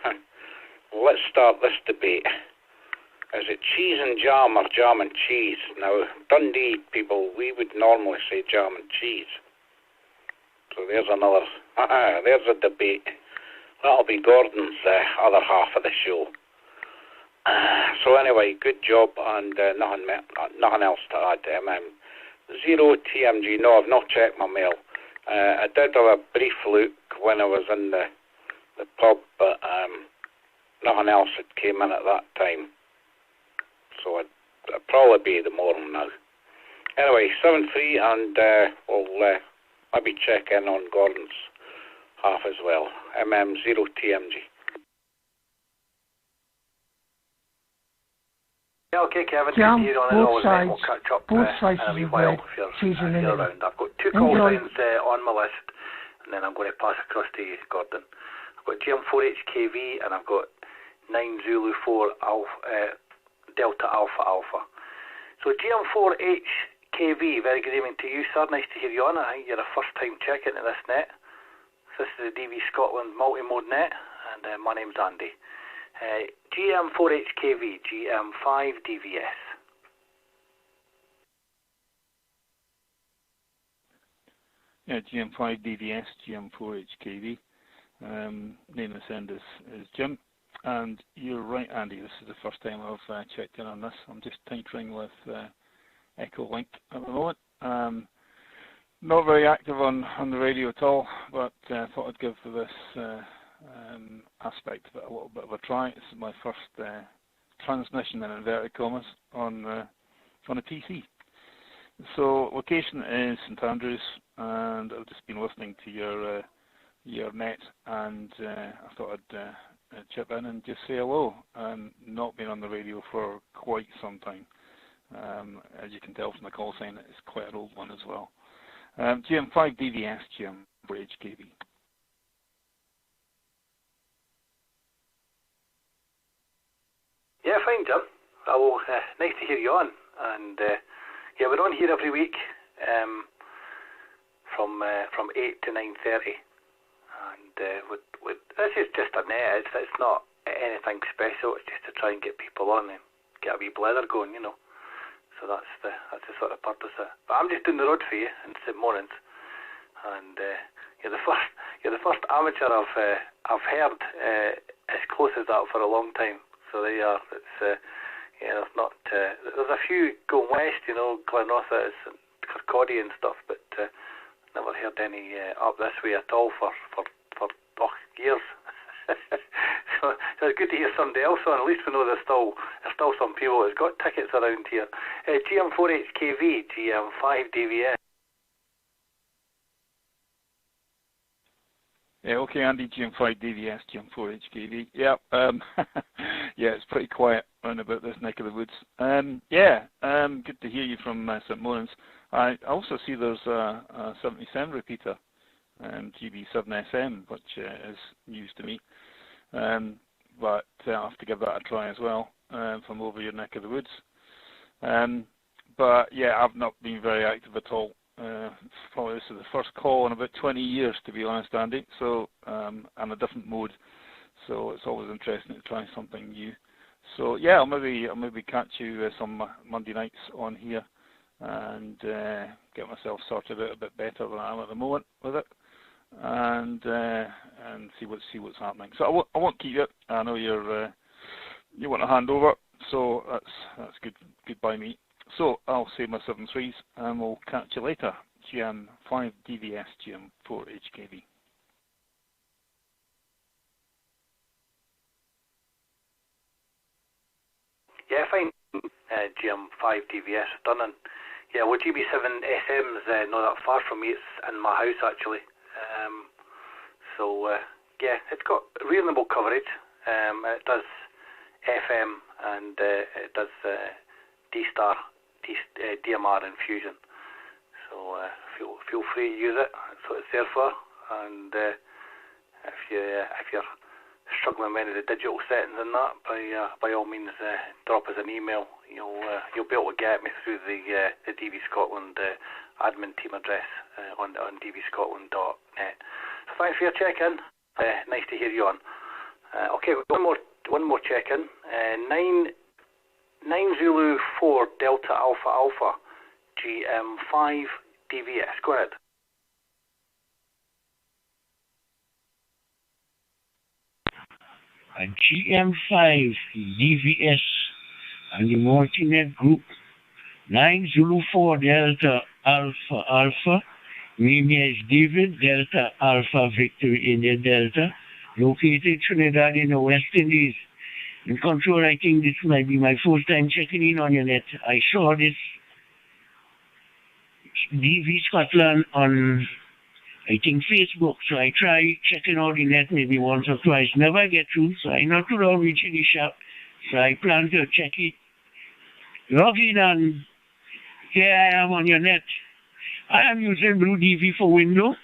Let's start this debate. Is it cheese and jam or jam and cheese? Now, Dundee people, we would normally say jam and cheese. So there's another, there's a debate. That'll be Gordon's other half of the show. So anyway, good job, and nothing else to add. MM0TMG, no, I've not checked my mail. I did have a brief look when I was in the pub, but nothing else had came in at that time. So it'll probably be the morning now. Anyway, 7-3, and we'll maybe check in on Gordon's half as well. MM0TMG. Yeah, okay, Kevin. Jam, good to hear on both always, sides, we'll catch up both in a wee while if you're around. I've got two call signs on my list, and then I'm going to pass across to you, Gordon. I've got GM4HKV, and I've got 9 Zulu 4 Alpha. Delta Alpha Alpha. So GM4HKV, very good evening to you, sir. Nice to hear you on. I think you're a first time check into this net. This is the DVScotland multi-mode net, and my name's Andy. GM4HKV, GM5 DVS. Yeah, GM5 DVS, GM4HKV. Name of the send is Jim. And you're right, Andy, this is the first time I've checked in on this. I'm just tinkering with Echo Link at the moment. Not very active on the radio at all, but I thought I'd give this aspect of it a little bit of a try. This is my first transmission in inverted commas on a PC. So location is St Andrews, and I've just been listening to your net, and I thought I'd chip in and just say hello. Not been on the radio for quite some time. As you can tell from the call sign, it's quite an old one as well. GM5 DVS, GM4HKV. Yeah, fine, Jim. Well, nice to hear you on. And yeah, we're on here every week from 8 to 9:30. And this is just a net. It's not anything special. It's just to try and get people on and get a wee blather going, you know. So that's the sort of purpose of it. But I'm just doing the road for you in St Morans, and you're the first amateur I've heard as close as that for a long time. So there you are. It's there's not there's a few going west, you know, Glenrothes and Kirkcaldy and stuff, but never heard any up this way at all for years. So it's good to hear somebody else on. At least we know there's still some people that's got tickets around here. GM4HKV, GM5 DVS. Yeah, okay, Andy, GM5 DVS, GM4HKV. Yeah, yeah, it's pretty quiet around about this neck of the woods. Good to hear you from St Morans. I also see there's a 77 repeater, GB7SM, which is news to me. But I'll have to give that a try as well from over your neck of the woods. But yeah, I've not been very active at all probably this is the first call in about 20 years, to be honest, Andy. So, and a different mode. So it's always interesting to try something new. So yeah, I'll maybe catch you some Monday nights on here and get myself sorted out a bit better than I am at the moment with it, and see what's happening. So I won't keep you. I know you want to hand over, so that's good by me. So I'll say my 7 3s and we'll catch you later. GM5 DVS GM4 HKV. Yeah, fine. GM5 DVS done, and yeah, well, GB7 SM's not that far from me. It's in my house actually. So yeah, it's got reasonable coverage. It does FM and it does D-Star, DMR and Fusion. So feel free to use it. That's what it's there for. And if you're struggling with any of the digital settings and that, by all means drop us an email. You'll be able to get me through the DVScotland admin team address on DVScotland.net. So thanks for your check-in. Nice to hear you on. Okay, we've got one more check-in. 9 Zulu 4 Delta Alpha Alpha GM5 DVS. Go ahead. A GM5 DVS and the Multinet Group 9 Zulu 4 Delta Alpha Alpha. Name is David Delta Alpha Victor India Delta, located Trinidad in the West Indies. In control, I think this might be my first time checking in on your net. I saw this DVScotland on, I think, Facebook. So I try checking out the net maybe once or twice. Never get through, so I not could reach in the shop. So I plan to check it. Log in and here I am on your net. I am using Blue DV for Windows.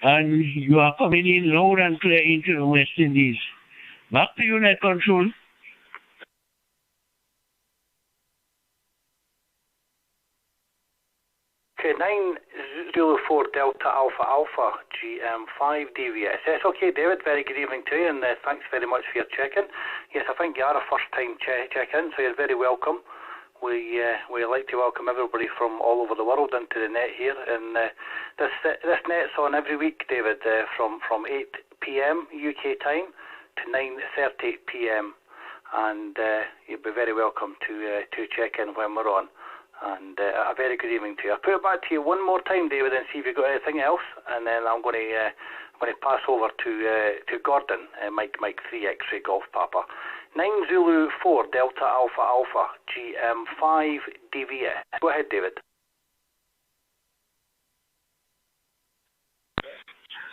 And you are coming in loud and clear into the West Indies. Back to you, net control. Okay, 904 Delta Alpha Alpha GM5 DVS. Yes, okay, David, very good evening to you, and thanks very much for your check-in. Yes, I think you are a first-time check-in, so you're very welcome. We like to welcome everybody from all over the world into the net here, and this net's on every week, David, from 8 p.m. UK time to 9:30 p.m. and you'll be very welcome to check in when we're on. And a very good evening to you. I'll put it back to you one more time, David, and see if you've got anything else, and then I'm going to pass over to Gordon, Mike 3 X-Ray Golf Papa. 9 Zulu 4 Delta Alpha Alpha GM5 DVS. Go ahead, David.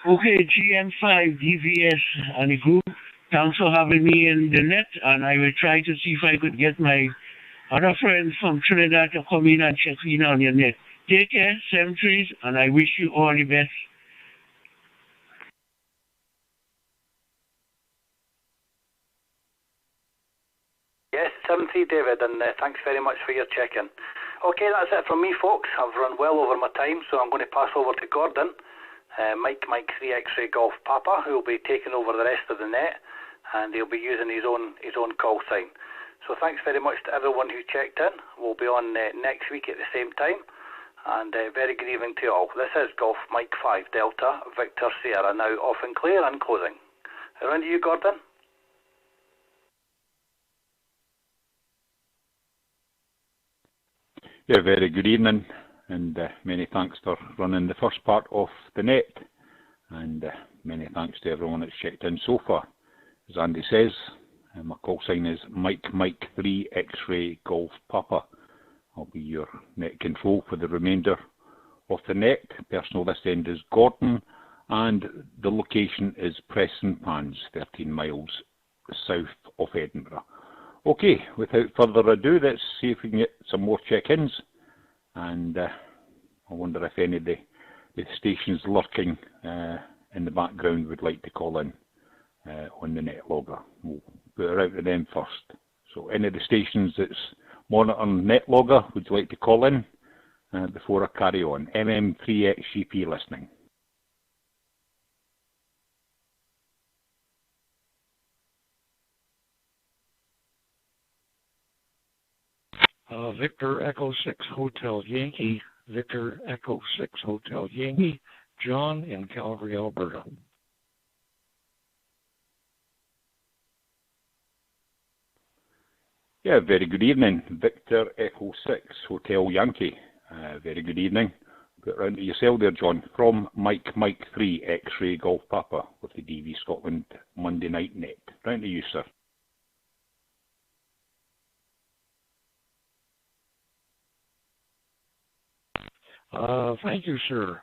Okay, GM5 DVS and the group. Thanks for having me in the net, and I will try to see if I could get my other friends from Trinidad to come in and check in on your net. Take care, 7 3s, and I wish you all the best. Yes, 7-3, David, and thanks very much for your check-in. Okay, that's it from me, folks. I've run well over my time, so I'm going to pass over to Gordon, Mike 3 X-Ray Golf Papa, who will be taking over the rest of the net, and he'll be using his own call sign. So thanks very much to everyone who checked in. We'll be on next week at the same time, and very good evening to you all. This is Golf Mike 5 Delta Victor Sierra, now off and clear and closing. Around to you, Gordon. Yeah, very good evening, and many thanks for running the first part of the net, and many thanks to everyone that's checked in so far. As Andy says, my call sign is Mike 3 X-Ray Golf Papa. I'll be your net control for the remainder of the net. Personal this end is Gordon, and the location is Preston Pans, 13 miles south of Edinburgh. Okay, without further ado, let's see if we can get some more check-ins, and I wonder if any of the stations lurking in the background would like to call in on the net logger. We'll put it out to them first. So any of the stations that's monitoring net logger, would you like to call in before I carry on. MM3XGP listening. Victor Echo 6 Hotel Yankee, Victor Echo 6 Hotel Yankee, John in Calgary, Alberta. Yeah, very good evening. Victor Echo 6 Hotel Yankee. Very good evening. Get round to yourself there, John, from Mike 3 X-Ray Golf Papa with the DVScotland Monday Night Net. Round to you, sir. Thank you, sir.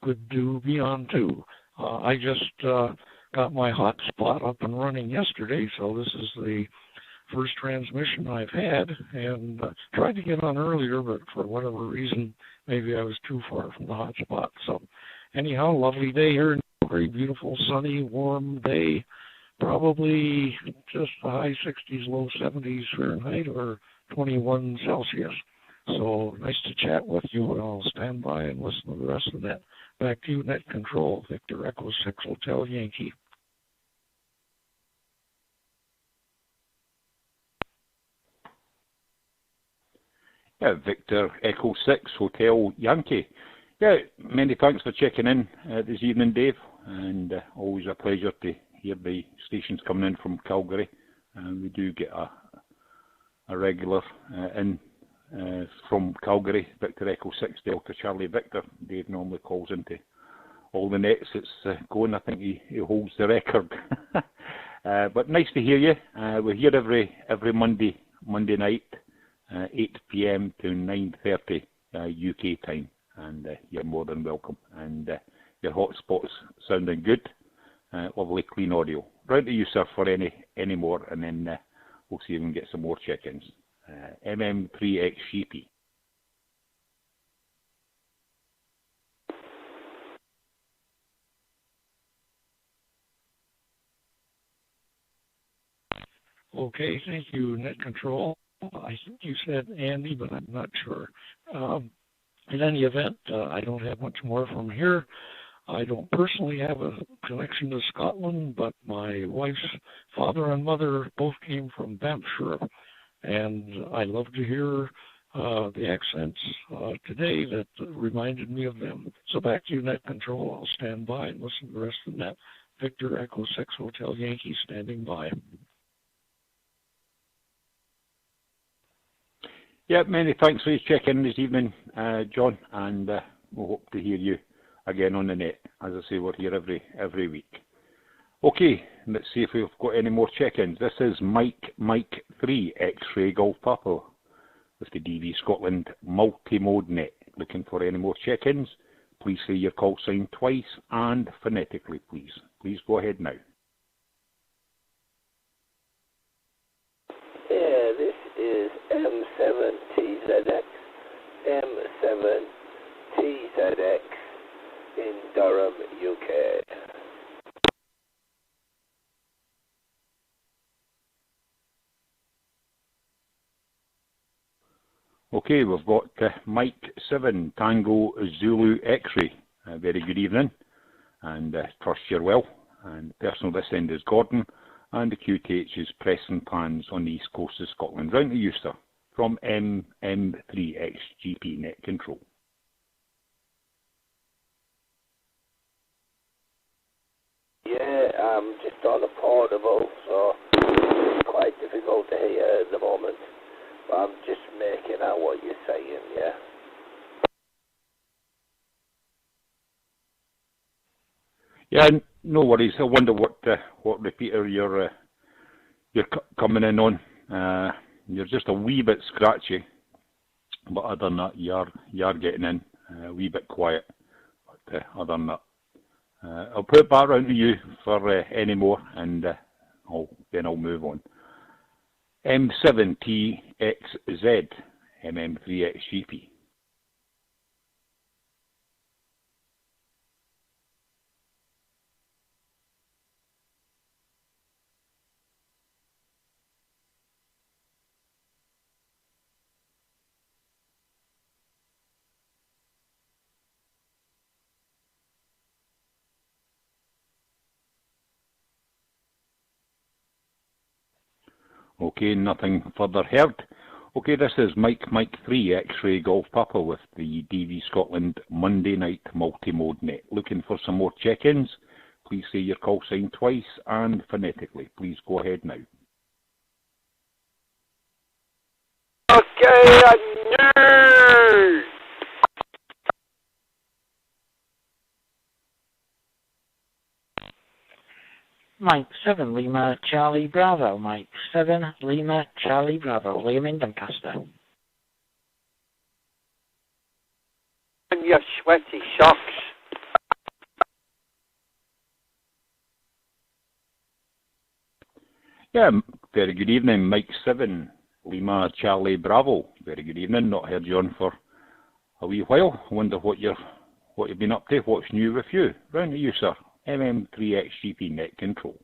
Good to be on, too. I just got my hotspot up and running yesterday, so this is the first transmission I've had, and tried to get on earlier, but for whatever reason, maybe I was too far from the hotspot. So anyhow, lovely day here in Calgary, beautiful, sunny, warm day, probably just the high 60s, low 70s Fahrenheit, or 21 Celsius. So nice to chat with you, and I'll stand by and listen to the rest of that. Back to you, Net Control, Victor Echo 6 Hotel Yankee. Yeah, Victor Echo 6 Hotel Yankee. Yeah, many thanks for checking in this evening, Dave, and always a pleasure to hear the stations coming in from Calgary. We do get a regular in from Calgary, Victor Echo 6 Delta Charlie Victor. Dave normally calls into all the nets it's going. I think he holds the record. But nice to hear you. We're here every Monday night, 8 p.m. to 9:30 UK time, and you're more than welcome. And your hotspot's sounding good. Lovely clean audio. Round to you, sir, for any more, and then we'll see if we can get some more check-ins. MM3XGP. Okay, thank you, Net Control. I think you said Andy, but I'm not sure. In any event, I don't have much more from here. I don't personally have a connection to Scotland, but my wife's father and mother both came from Hampshire, and I love to hear the accents today that reminded me of them. So back to you, Net Control. I'll stand by and listen to the rest of that. Victor Echo 6 Hotel Yankee standing by. Yeah, many thanks for your check-in this evening, John, and we'll hope to hear you again on the net. As I say, we're here every week. Okay, let's see if we've got any more check-ins. This is Mike 3 X-Ray Golf Papa with the DVScotland multi-mode net. Looking for any more check-ins? Please say your call sign twice and phonetically, please. Please go ahead now. Yeah, this is M7TZX, M7TZX in Durham, UK. Okay, we've got Mike 7 Tango Zulu X-Ray. Very good evening, and trust you're well. And personal this end is Gordon, and the QTH is Preston Pans on the east coast of Scotland. Round to you, sir, from MM3XGP Net Control. Yeah, I'm just on a portable, so it's quite difficult to hear at the moment. But I'm just making out what you're saying, yeah. Yeah, no worries. I wonder what repeater you're coming in on. You're just a wee bit scratchy, but other than that, you're getting in a wee bit quiet. But other than that, I'll put it back round to you for any more, and then I'll move on. M7TXZ, MM3XGP. Okay, nothing further heard. Okay, this is Mike 3 X-Ray Golf Papa with the DV Scotland Monday night multi-mode net. Looking for some more check-ins? Please say your call sign twice and phonetically. Please go ahead now. Okay, I knew! Mike 7 Lima Charlie Bravo. Mike 7 Lima Charlie Bravo. Liam in Doncaster. And your sweaty socks. Yeah, very good evening, Mike 7 Lima Charlie Bravo. Very good evening. Not heard you on for a wee while. I wonder what you've been up to. What's new with you? Round to you, sir. MM3XGP net control.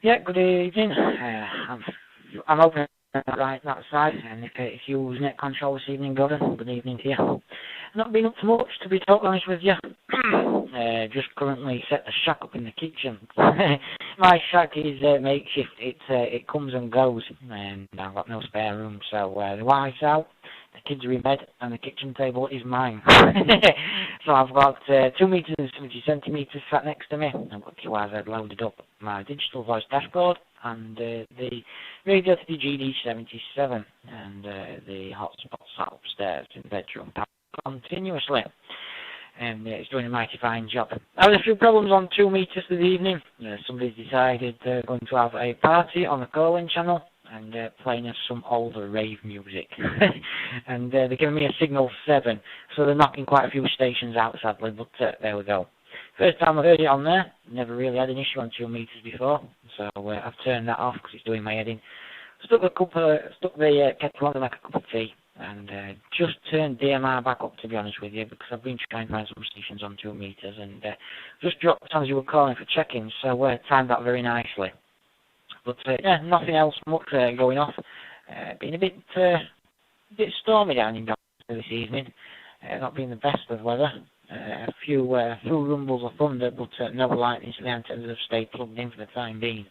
Yeah, good evening. I'm open right that side, and if you use net control this evening, Gordon, good evening to you. Not been up to much, to be totally honest with you. Just currently set the shack up in the kitchen. My shack is makeshift. It comes and goes, and I've got no spare room. So the wife's out, the kids are in bed, and the kitchen table is mine. So I've got 2 meters and 70 centimeters sat next to me. I've got QRZ loaded up, my digital voice dashboard, and the radio to the GD77, and the hotspot sat upstairs in the bedroom continuously. And it's doing a mighty fine job. I had a few problems on 2 meters this evening. Somebody's decided they're going to have a party on the calling channel and playing us some older rave music. And they're giving me a signal 7, so they're knocking quite a few stations out, sadly, but there we go. First time I've heard it on there. Never really had an issue on 2 meters before, so I've turned that off because it's doing my head in. Stuck the kettle on to make a cup of tea, and just turned DMR back up, to be honest with you, because I've been trying to find some stations on 2 meters, and just dropped the times you were calling for check-ins, so timed that very nicely. But yeah, nothing else much going off. Been a bit stormy down in Doncaster this evening. Not been the best of weather. A few rumbles of thunder, but no lightning, so the antennas have stayed plugged in for the time being.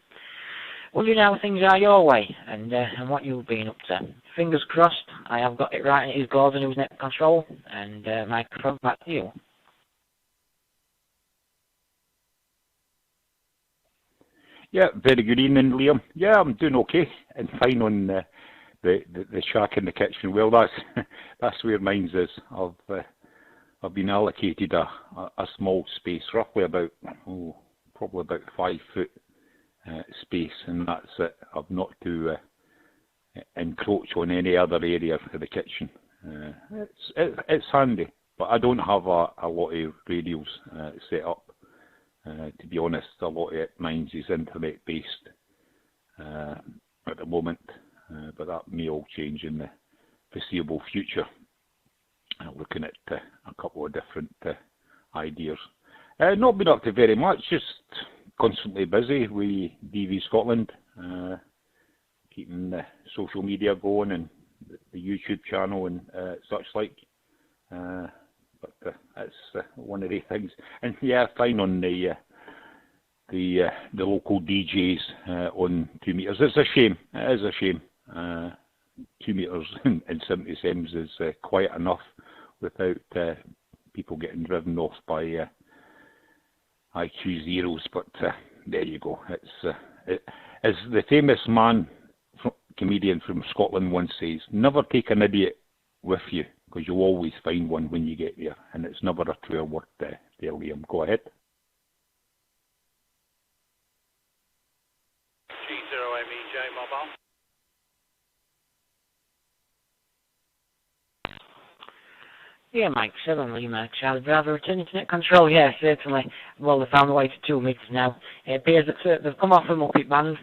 Wondering how things are your way, and what you've been up to. Fingers crossed, I have got it right. It is Gordon who's net control, and microphone back to you. Yeah, very good evening, Liam. Yeah, I'm doing okay and fine on the shack in the kitchen. Well, that's where mine's is. I've been allocated a small space, roughly about probably about 5 foot space, and that's it. I've not to encroach on any other area of the kitchen. It's handy, but I don't have a lot of radios set up. To be honest, a lot of mine is internet based at the moment, but that may all change in the foreseeable future. Looking at a couple of different ideas. Not been up to very much, just constantly busy with DV Scotland, keeping the social media going and the YouTube channel and such like. But that's one of the things. And yeah, fine on the local DJs on 2 meters. It's a shame. It is a shame. 2 meters and 70 sems is quite enough without people getting driven off by IQ zeros. But there you go. As the famous comedian from Scotland once says, never take an idiot with you, because you'll always find one when you get there, and it's never a truer word there, Liam. Go ahead. G0MEJ mobile. Yeah, Mike 7 Lima Charlie Bravo, returning to net control. Yeah, certainly. Well, they've found a way to 2 meters now. It appears that they've come off a Muppet band.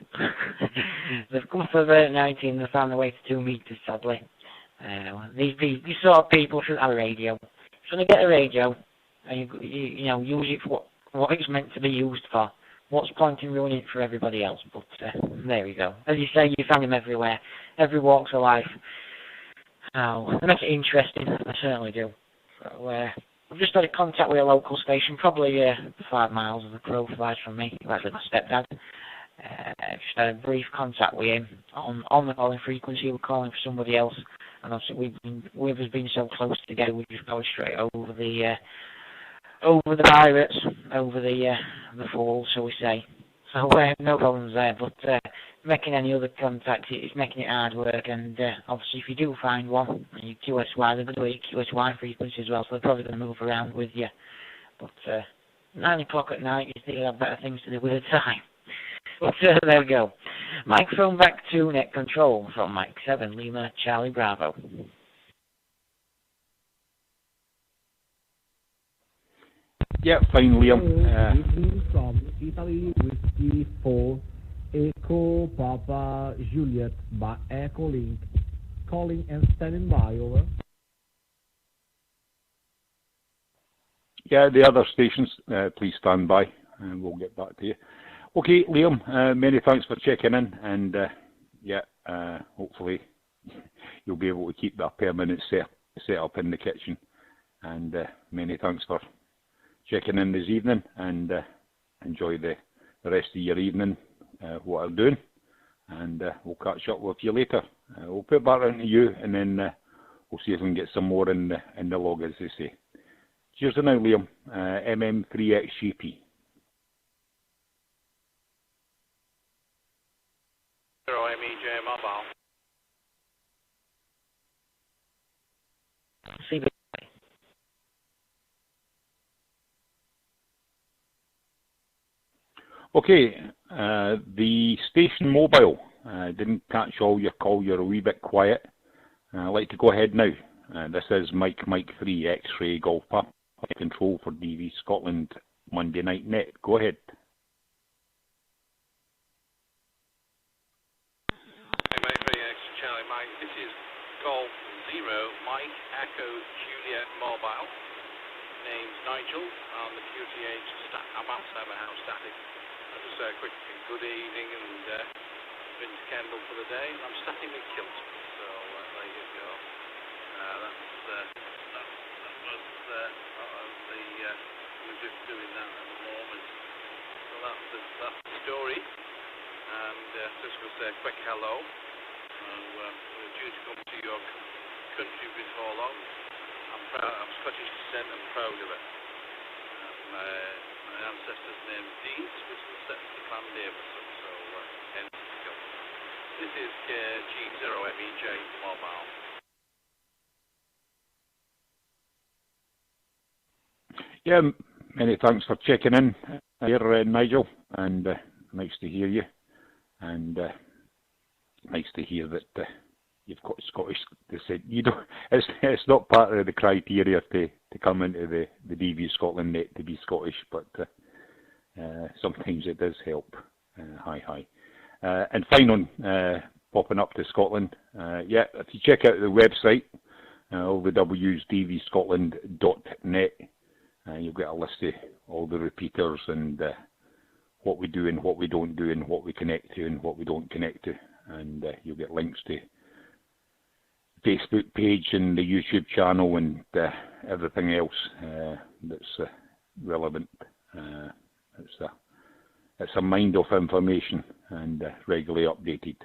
They've come off of 19, they've found a way to 2 meters, sadly. These sort of people should have a radio. If you're going to get a radio, and you know, use it for what it's meant to be used for. What's the point in ruining it for everybody else? But there we go. As you say, you find them everywhere, every walks of life. Oh, they make it interesting. I certainly do. So, I've just had a contact with a local station, probably 5 miles as the crow flies from me, actually my stepdad. Just had a brief contact with him on the calling frequency. We're calling for somebody else, and obviously we've been so close together, we just go straight over the pirates, over the fall, so we say. So no problems there, but making any other contact, it's making it hard work, and obviously if you do find one, you QSY, they're going to do a QSY frequency as well, so they're probably going to move around with you. But 9 o'clock at night, you think you have better things to do with the time. But there we go. Microphone back to net control from Mike 7, Lima, Charlie Bravo. Yeah, fine, Liam. From Italy, Whiskey 4, Echo Papa Juliet by Echo Link. Calling and standing by, over. Yeah, the other stations, please stand by, and we'll get back to you. Okay, Liam, many thanks for checking in, and hopefully you'll be able to keep that permanent set up in the kitchen. And many thanks for checking in this evening, and enjoy the rest of your evening, what I'm doing, and we'll catch up with you later. We'll put back into you, and then we'll see if we can get some more in the log, as they say. Cheers for now, Liam. MM3XGP. 0 MEJ Mobile. Okay, the station mobile, didn't catch all your call, you're a wee bit quiet. I'd like to go ahead now. This is Mike 3 X-Ray Golf Papa, control for DVScotland Monday Night Net. Go ahead. Mike 3 X Charlie Mike, this is Golf 0 Mike Echo Juliet Mobile. Name's Nigel on the QTH Allstar House static. Just a quick good evening and been to Kendal for the day. I'm starting with kilt, so there you go. We're just doing that at the moment. So that's the story. And just to say a quick hello. We're due to come to your country before long. I'm Scottish descent and proud of it. My ancestor's name is Deans, which was set to the Clan Davison, so hence the kilt. This is G0MEJ Mobile. Yeah, many thanks for checking in here, Nigel, and nice to hear you, and nice to hear that you've got Scottish descent. You don't. It's not part of the criteria to come into the DVScotland net to be Scottish, but sometimes it does help. Hi. And fine on popping up to Scotland. Yeah, if you check out the website, all the W's, DVScotland.net. You'll get a list of all the repeaters and what we do and what we don't do and what we connect to and what we don't connect to. And you'll get links to Facebook page and the YouTube channel and everything else that's relevant. It's a mind of information and regularly updated.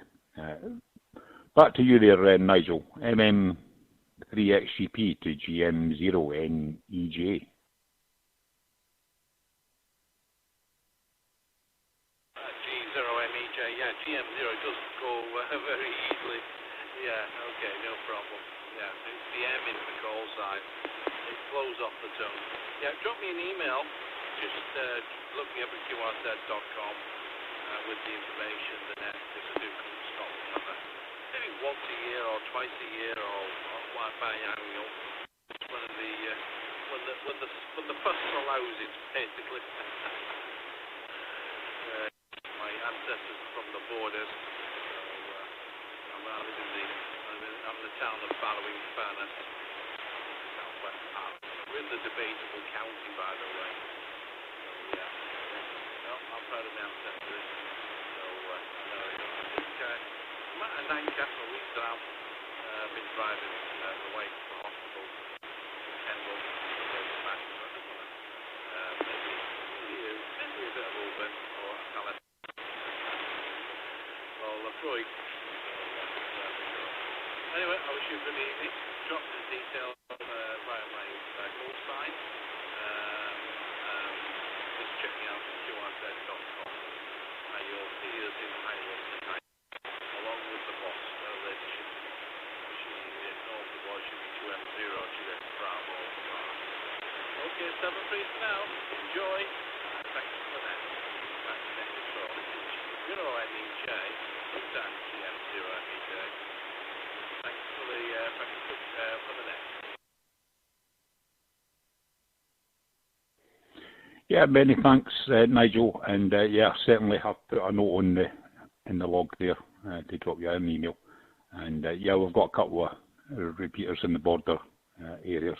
Back to you there, Nigel. MM3XGP to GM0NEJ. Yeah, GM0 does go very easily. Yeah, okay, no problem. Yeah, it's the M in the call sign. It flows off the tongue. Yeah, drop me an email. Just look me up at qrz.com with the information, the net, because I do come to Scotland. Maybe once a year or twice a year or biannual. When the fuss allows it, basically. My ancestors from the borders, so I'm in the town of Ballowing Furnace, southwest Ireland. We're in the debatable county, by the way. So yeah, no, I'm proud of my ancestors. So I think I'm at a 9 Castle week that I've been driving away from the hospital to Kendal, so smash wish you a good evening. Drop the details via my call sign. Just checking out QRZ.com. You'll see us in Highland tonight, along with the boss, leadership. She normally was, she'll be 2M0, Juliet Bravo. Okay, 7-3 for now. Enjoy. Thanks for that. Back to net control. You know I mean Jay. 2 times GM0 MEJ. Thanks for the net. Yeah, many thanks, Nigel, and yeah, certainly have put a note on in the log there to drop you an email. And yeah, we've got a couple of repeaters in the border areas.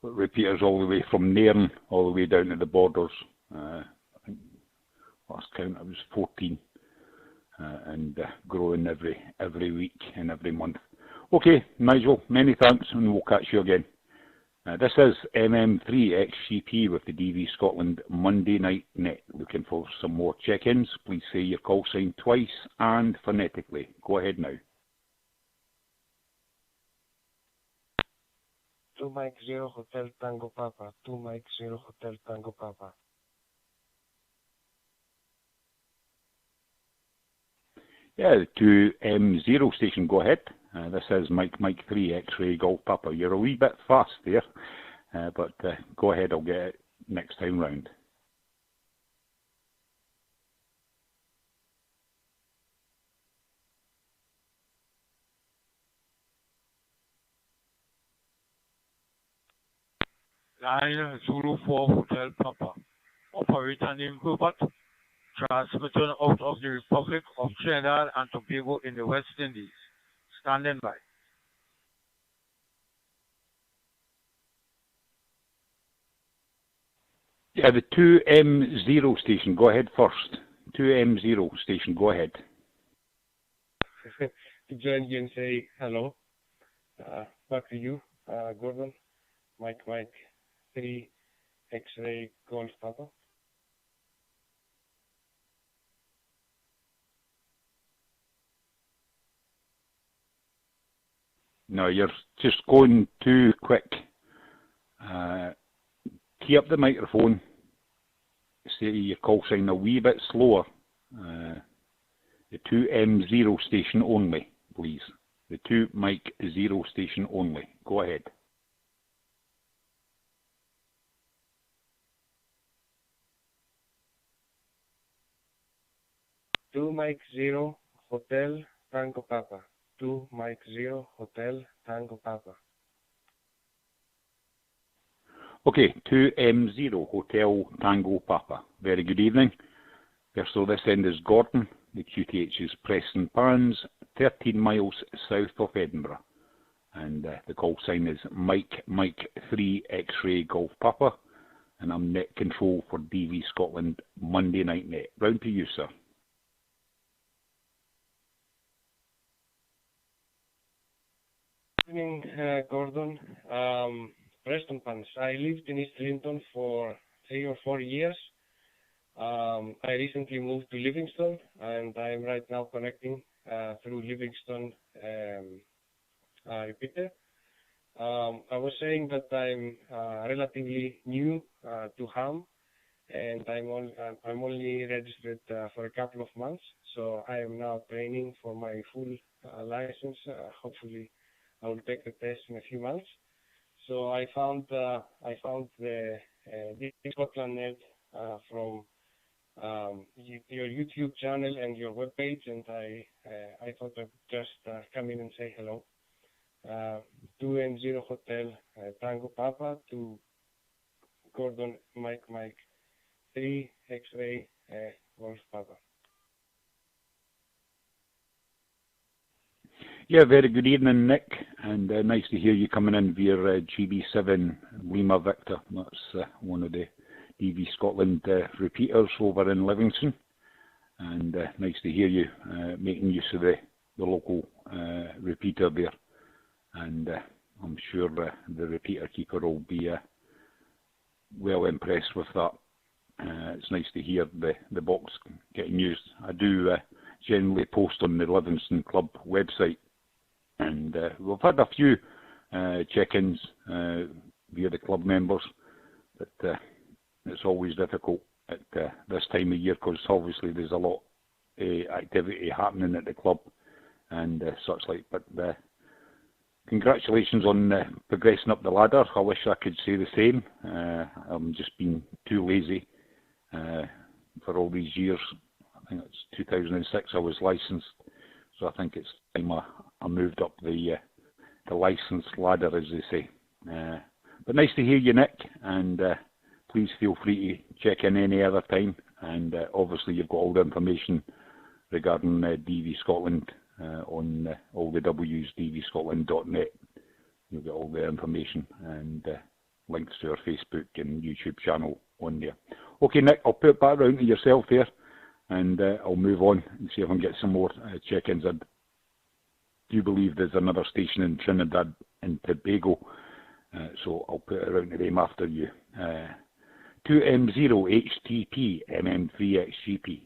Repeaters all the way from Nairn all the way down to the borders. I think last count it was 14, and growing every week and every month. Okay, Nigel, many thanks, and we'll catch you again. This is MM3XGP with the DVScotland Monday Night Net. Looking for some more check-ins. Please say your call sign twice and phonetically. Go ahead now. 2 Mike 0 Hotel Tango Papa. 2 Mike 0 Hotel Tango Papa. Yeah, the 2M0 station, go ahead. This is Mike 3 X-Ray Golf Papa. You're a wee bit fast there, but go ahead, I'll get it next time round. Line Zulu 4 Hotel Papa. Operator name Hubert. Transmitting out of the Republic of Trinidad and Tobago in the West Indies. Standing by. Yeah, the 2M0 station, go ahead first. 2M0 station, go ahead. To join you and say hello. Back to you, Gordon. Mike 3 X-Ray Golf Papa. No, you're just going too quick. Key up the microphone. Say your call sign a wee bit slower. The 2M0 station only, please. The 2 Mike 0 station only. Go ahead. Two Mike 0 Hotel Tango Papa. 2 Mike 0 Hotel Tango Papa. Okay, 2M0 Hotel Tango Papa. Very good evening. So this end is Gordon. The QTH is Preston Pans, 13 miles south of Edinburgh. And the call sign is Mike 3 X-Ray Golf Papa. And I'm net control for DVScotland Monday Night Net. Round to you, sir. Good evening, Gordon. Preston Pans. I lived in East Linton for 3 or 4 years. I recently moved to Livingston, and I'm right now connecting through Livingston repeater. I was saying that I'm relatively new to Ham, and I'm only registered for a couple of months. So I am now training for my full license. Hopefully, I will take the test in a few months. So I found the DVScotland net from your YouTube channel and your webpage, and I thought I'd just come in and say hello. 2M0 Hotel Tango Papa to Gordon Mike 3 X-Ray Golf Papa. Yeah, very good evening, Nick, and nice to hear you coming in via GB7 Lima Victor. That's one of the DVScotland repeaters over in Livingston, and nice to hear you making use of the local repeater there. And I'm sure the repeater keeper will be well impressed with that. It's nice to hear the box getting used. I do generally post on the Livingston Club website And we've had a few check-ins via the club members, but it's always difficult at this time of year because obviously there's a lot of activity happening at the club and such like. But congratulations on progressing up the ladder. I wish I could say the same. I'm just been too lazy for all these years. I think it's 2006 I was licensed, so I think it's time I moved up the license ladder, as they say. But nice to hear you, Nick, and please feel free to check in any other time. And obviously you've got all the information regarding DV Scotland on all the W's, DVScotland.net. You'll get all the information and links to our Facebook and YouTube channel on there. Okay, Nick, I'll put it back around to yourself there, and I'll move on and see if I can get some more check-ins. I do believe there's another station in Trinidad and Tobago, so I'll put it around to them after you. 2M0 HTP MM3XGP.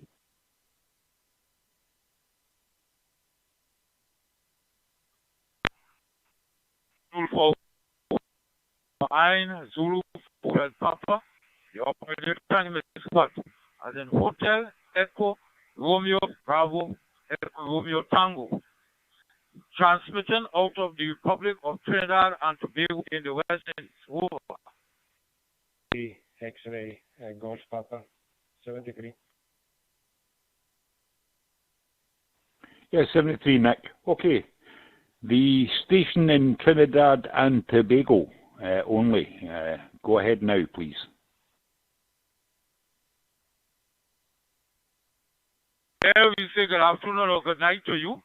Zulu Hotel Papa, the operator time is spot, as in Hotel Echo Romeo Bravo Echo Romeo Tango. Transmitting out of the Republic of Trinidad and Tobago in the West Indies. Over. X-ray Golf Papa 73. Yeah, 73, Nick. Okay. The station in Trinidad and Tobago only. Go ahead now, please. Yeah, we say good afternoon or good night to you.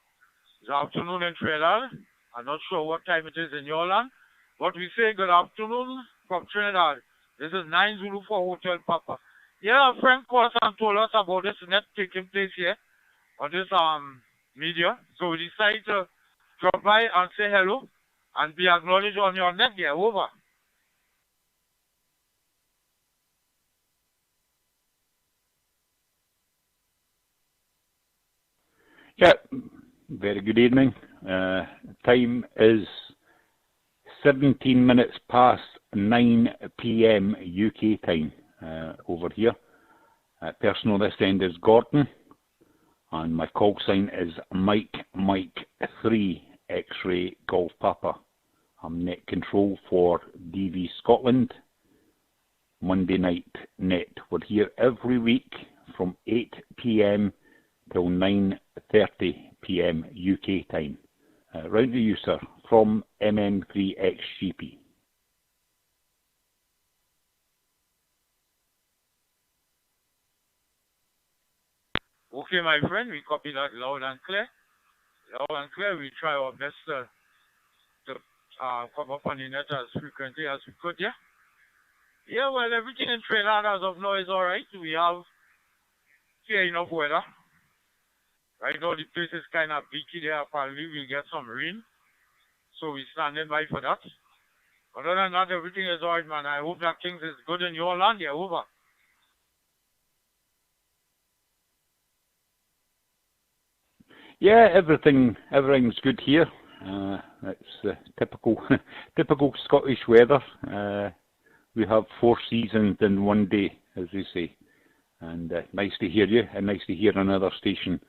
It's afternoon in Trinidad. I'm not sure what time it is in your land, but we say good afternoon from Trinidad. This is 9 Zulu for Hotel Papa. Yeah, a friend called us and told us about this net taking place here on this media. So we decided to drop by and say hello and be acknowledged on your net here. Over. Yeah, very good evening. Time is 17 minutes past 9 p.m. UK time over here. Person on this end is Gordon, and my call sign is Mike 3 X-ray Golf Papa. I'm net control for DV Scotland, Monday night net. We're here every week from 8 p.m. till 9:30 p.m. UK time. Round to you, sir, from MM3XGP. Okay, my friend, we copy that loud and clear. Loud and clear, we try our best to come up on the net as frequently as we could, yeah? Yeah, well, everything in Trinidad as of now is alright. We have clear enough weather. Right now, the place is kind of beaky there. Apparently, we'll get some rain. So we're standing by for that. Other than that, everything is alright, man. I hope that things is good in your land. Yeah, over. Yeah, everything's good here. It's typical Scottish weather. We have 4 seasons in one day, as they say. And nice to hear you, and nice to hear another station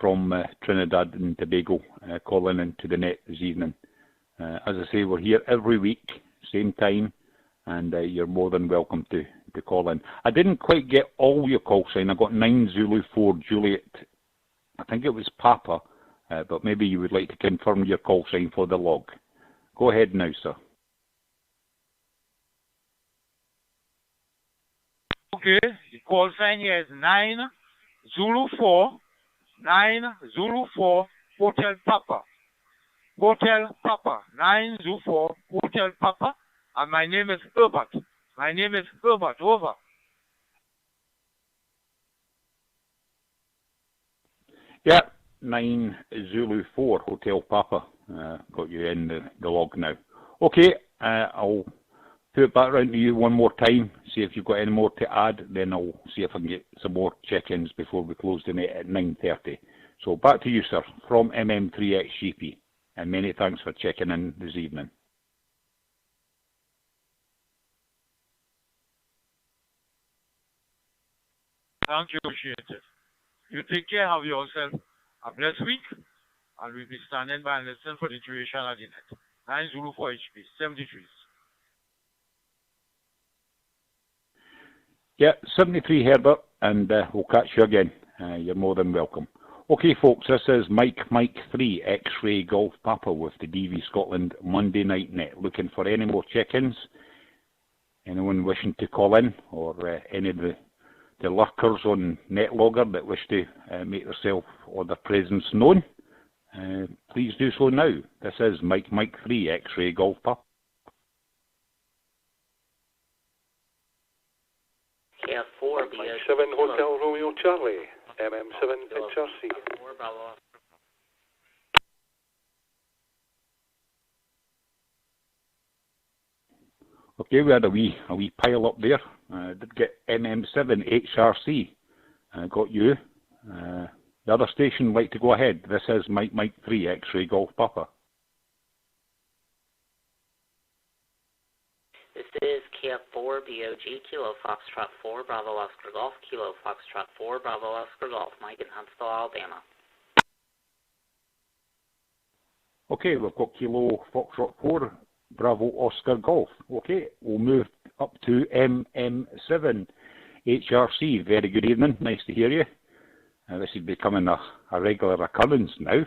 from Trinidad and Tobago calling into the net this evening. As I say, we're here every week, same time, and you're more than welcome to call in. I didn't quite get all your call sign. I got 9 Zulu 4 Juliet. I think it was Papa, but maybe you would like to confirm your call sign for the log. Go ahead now, sir. Okay, the call sign here is 9 Zulu 4 Hotel Papa. Hotel Papa, 9 Zulu 4 Hotel Papa, and my name is Herbert. My name is Herbert, over. Yeah, 9 Zulu 4 Hotel Papa. Got you in the log now. Okay, I'll put it back around to you one more time, see if you've got any more to add, then I'll see if I can get some more check-ins before we close the net at 9:30. So back to you, sir, from MM3XGP. and many thanks for checking in this evening. Thank you, appreciate it. You take care of yourself. A blessed week, and we'll be standing by and listening for the duration of the net. 9 Zulu 4 HP, 73. Yeah, 73 Herbert, and we'll catch you again. You're more than welcome. Okay, folks, this is Mike 3 X-Ray Golf Papa with the DVScotland Monday Night Net. Looking for any more check-ins? Anyone wishing to call in, or any of the lurkers on NetLogger that wish to make themselves or their presence known? Please do so now. This is Mike 3 X-Ray Golf Papa. Yeah, 4 7 Hotel Romeo Charlie, MM7 HRC. Okay, we had a wee pile up there. Did get MM7 HRC. Got you. The other station would like to go ahead. This is Mike 3 X-Ray Golf Papa. This is KF4 BOG, Kilo Foxtrot 4, Bravo Oscar Golf, Kilo Foxtrot 4, Bravo Oscar Golf, Mike in Huntsville, Alabama. Okay, we've got Kilo Foxtrot 4, Bravo Oscar Golf. Okay, we'll move up to MM7 HRC. Very good evening, nice to hear you. This is becoming a regular occurrence now.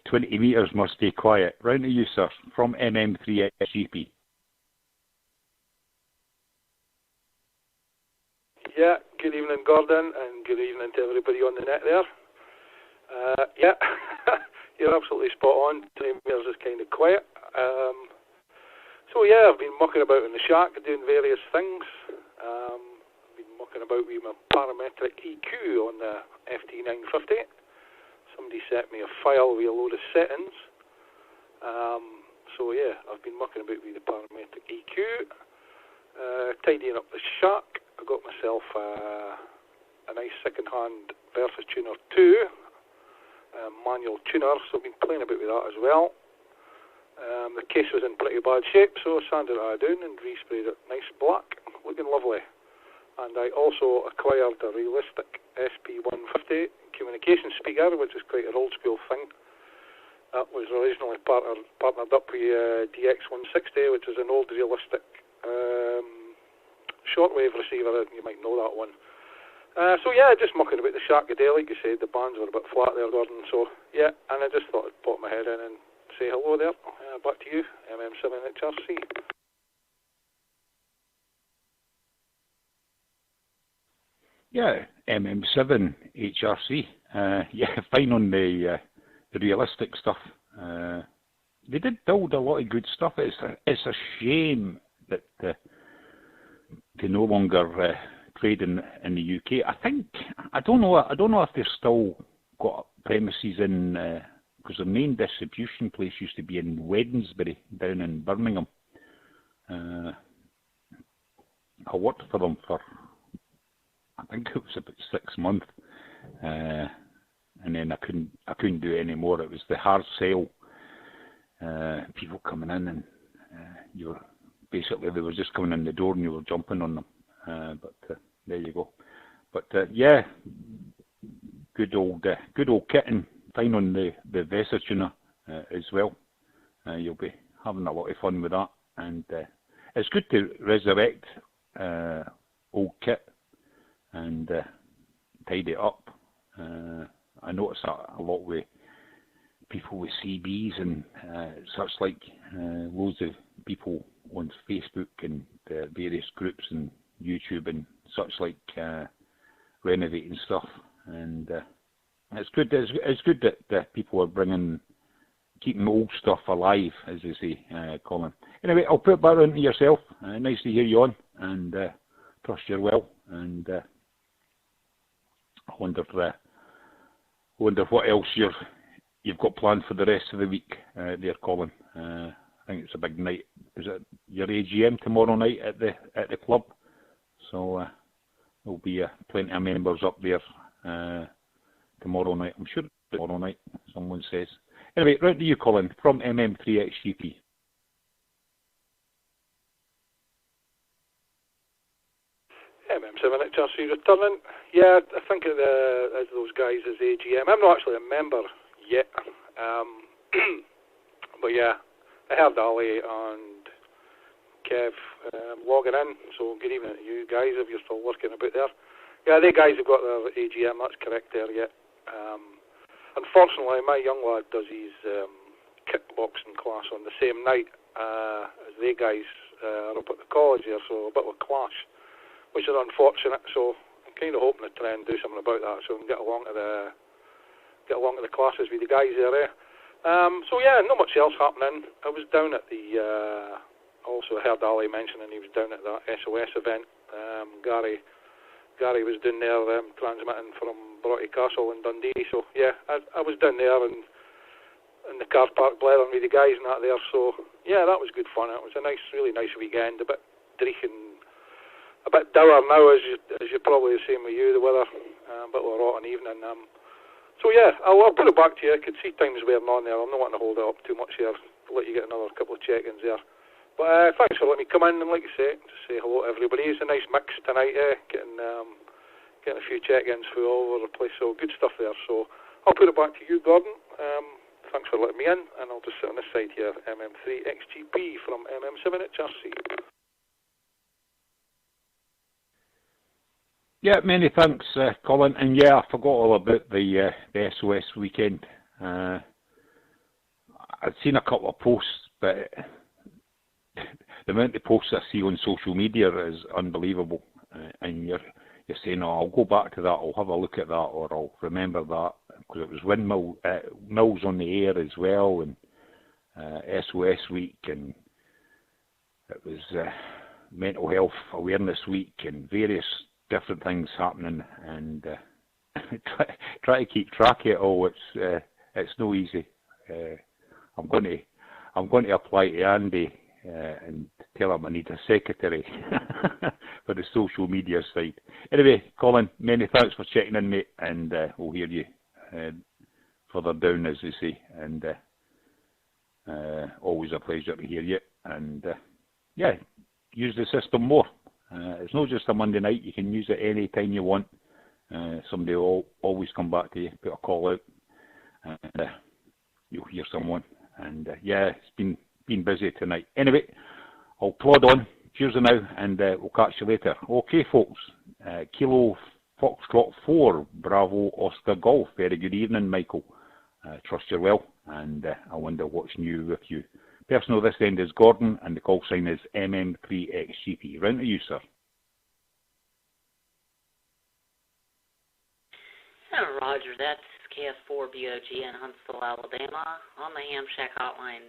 20 metres must stay quiet. Round to you, sir, from MM3 SGP. Yeah, good evening, Gordon, and good evening to everybody on the net there. Yeah, you're absolutely spot on. 20 metres is kind of quiet. So yeah, I've been mucking about in the shack doing various things. I've been mucking about with my parametric EQ on the FT950. Somebody sent me a file with a load of settings. So yeah, I've been mucking about with the parametric EQ, tidying up the shack. I got myself a nice second-hand Versus Tuner 2, manual tuner, so I've been playing about with that as well. The case was in pretty bad shape, so I sanded it down and resprayed it nice black, looking lovely. And I also acquired a realistic SP150 communication speaker, which is quite an old school thing. That was originally partnered up with DX160, which is an old realistic shortwave receiver. You might know that one. So yeah, just mucking about the shack today, like you said, the bands were a bit flat there, Gordon. So yeah, and I just thought I'd pop my head in and say hello there. Back to you, MM7 HRC. Yeah, MM7 HRC. Yeah, fine on the realistic stuff. They did build a lot of good stuff. It's a shame that they no longer trade in the UK. I don't know if they've still got premises in, because the main distribution place used to be in Wednesbury down in Birmingham. I worked for them for, I think it was about 6 months, and then I couldn't do it anymore. It was the hard sell. People coming in, and you were basically, they were just coming in the door and you were jumping on them. But there you go. But yeah, good old kit, and fine on the Vesa tuner as well. You'll be having a lot of fun with that, and it's good to resurrect old kit and tidy it up. I notice that a lot with people with CBs and such like. Loads of people on Facebook and various groups and YouTube and such like renovating stuff, and it's good. It's good that people are keeping old stuff alive, as they say, Colin. Anyway, I'll put that into yourself. Nice to hear you on, and trust you're well. And I wonder what else you've got planned for the rest of the week, there, Colin. I think it's a big night. Is it your AGM tomorrow night at the club? So there'll be plenty of members up there tomorrow night. I'm sure tomorrow night, someone says. Anyway, round to you, Colin, from MM3XGP. MM7 HRC returning. Yeah, I think as those guys as AGM. I'm not actually a member yet. But yeah, I heard Ali and Kev logging in, so good evening to you guys if you're still working about there. Yeah, they guys have got their AGM, that's correct there yet. Unfortunately, my young lad does his kickboxing class on the same night as they guys are up at the college there, so a bit of a clash, which is unfortunate. So I'm kind of hoping to try and do something about that, so I can get along to the classes with the guys there. So yeah, not much else happening. I was down at the also heard Ali mentioning he was down at that SOS event. Gary was down there transmitting from Broughty Castle in Dundee. So yeah, I was down there and in the car park blathering with the guys and that there. So yeah, that was good fun. It was a really nice weekend. A bit dreich and a bit dour now, as you're probably the same with you. The weather, a bit of a rotten evening. So yeah, I'll put it back to you. I could see times wearing on there. I'm not wanting to hold it up too much here. I'll let you get another couple of check-ins there. But thanks for letting me come in and, like you say, just say hello to everybody. It's a nice mix tonight, getting a few check-ins for all over the place. So good stuff there. So I'll put it back to you, Gordon. Thanks for letting me in, and I'll just sit on this side here, MM3XGP from MM7 HRC. Yeah, many thanks, Colin. And yeah, I forgot all about the SOS weekend. I'd seen a couple of posts, but the amount of posts I see on social media is unbelievable. And you're saying, oh, I'll go back to that, I'll have a look at that, or I'll remember that, because it was Mills on the air as well, and SOS week, and it was mental health awareness week, and various different things happening, and try to keep track of it all. It's no easy. I'm going to apply to Andy and tell him I need a secretary for the social media side. Anyway, Colin, many thanks for checking in, mate, and we'll hear you further down, as they say. And always a pleasure to hear you. And yeah, use the system more. It's not just a Monday night. You can use it any time you want. Somebody will always come back to you, put a call out, and you'll hear someone. And yeah, it's been busy tonight. Anyway, I'll plod on. Cheers now, and we'll catch you later. Okay, folks. Kilo Foxtrot 4, Bravo Oscar Golf. Very good evening, Michael. Trust you're well, and I wonder what's new with you. Person on this end is Gordon, and the call sign is MM3XGP. Round to you, sir. Roger, that's KF4BOG in Huntsville, Alabama, on the Hamshack hotline.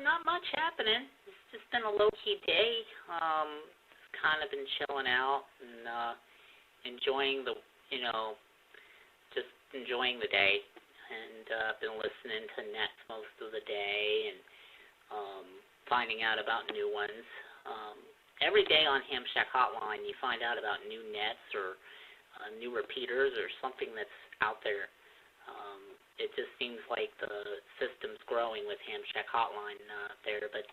Not much happening. It's just been a low-key day. Kind of been chilling out and enjoying the day. And been listening to nets most of the day and finding out about new ones. Every day on Hamshack hotline, you find out about new nets or new repeaters or something that's out there. It just seems like the system's growing with Hamshack hotline there. But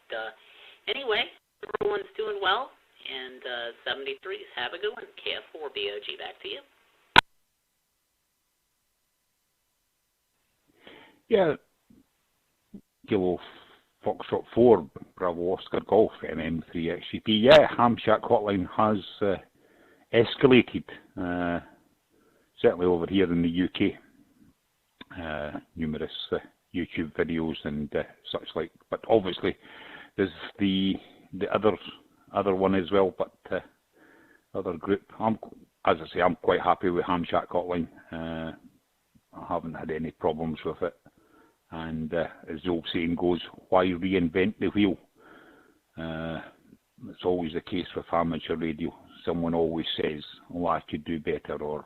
anyway, everyone's doing well, and 73s. Have a good one. KF4BOG, back to you. Yeah, Kilo Foxtrot 4, Bravo Oscar Golf, MM3XGP. Yeah, Hamshack hotline has escalated, certainly over here in the UK. Numerous YouTube videos and such like, but obviously there's the other one as well, but other group. As I say, I'm quite happy with Hamshack hotline. I haven't had any problems with it. And as the old saying goes, why reinvent the wheel? It's always the case with amateur radio. Someone always says, "Oh, I could do better," or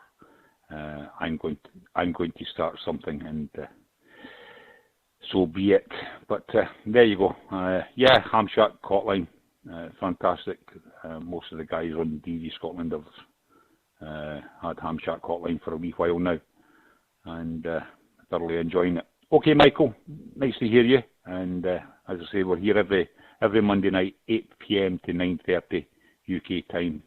"I'm going to start something," and so be it. But there you go. Yeah, Hamshack hotline, fantastic. Most of the guys on DVScotland have had Hamshack hotline for a wee while now, and thoroughly enjoying it. Okay, Michael, nice to hear you. And as I say, we're here every Monday night, 8 p.m. to 9:30 UK time.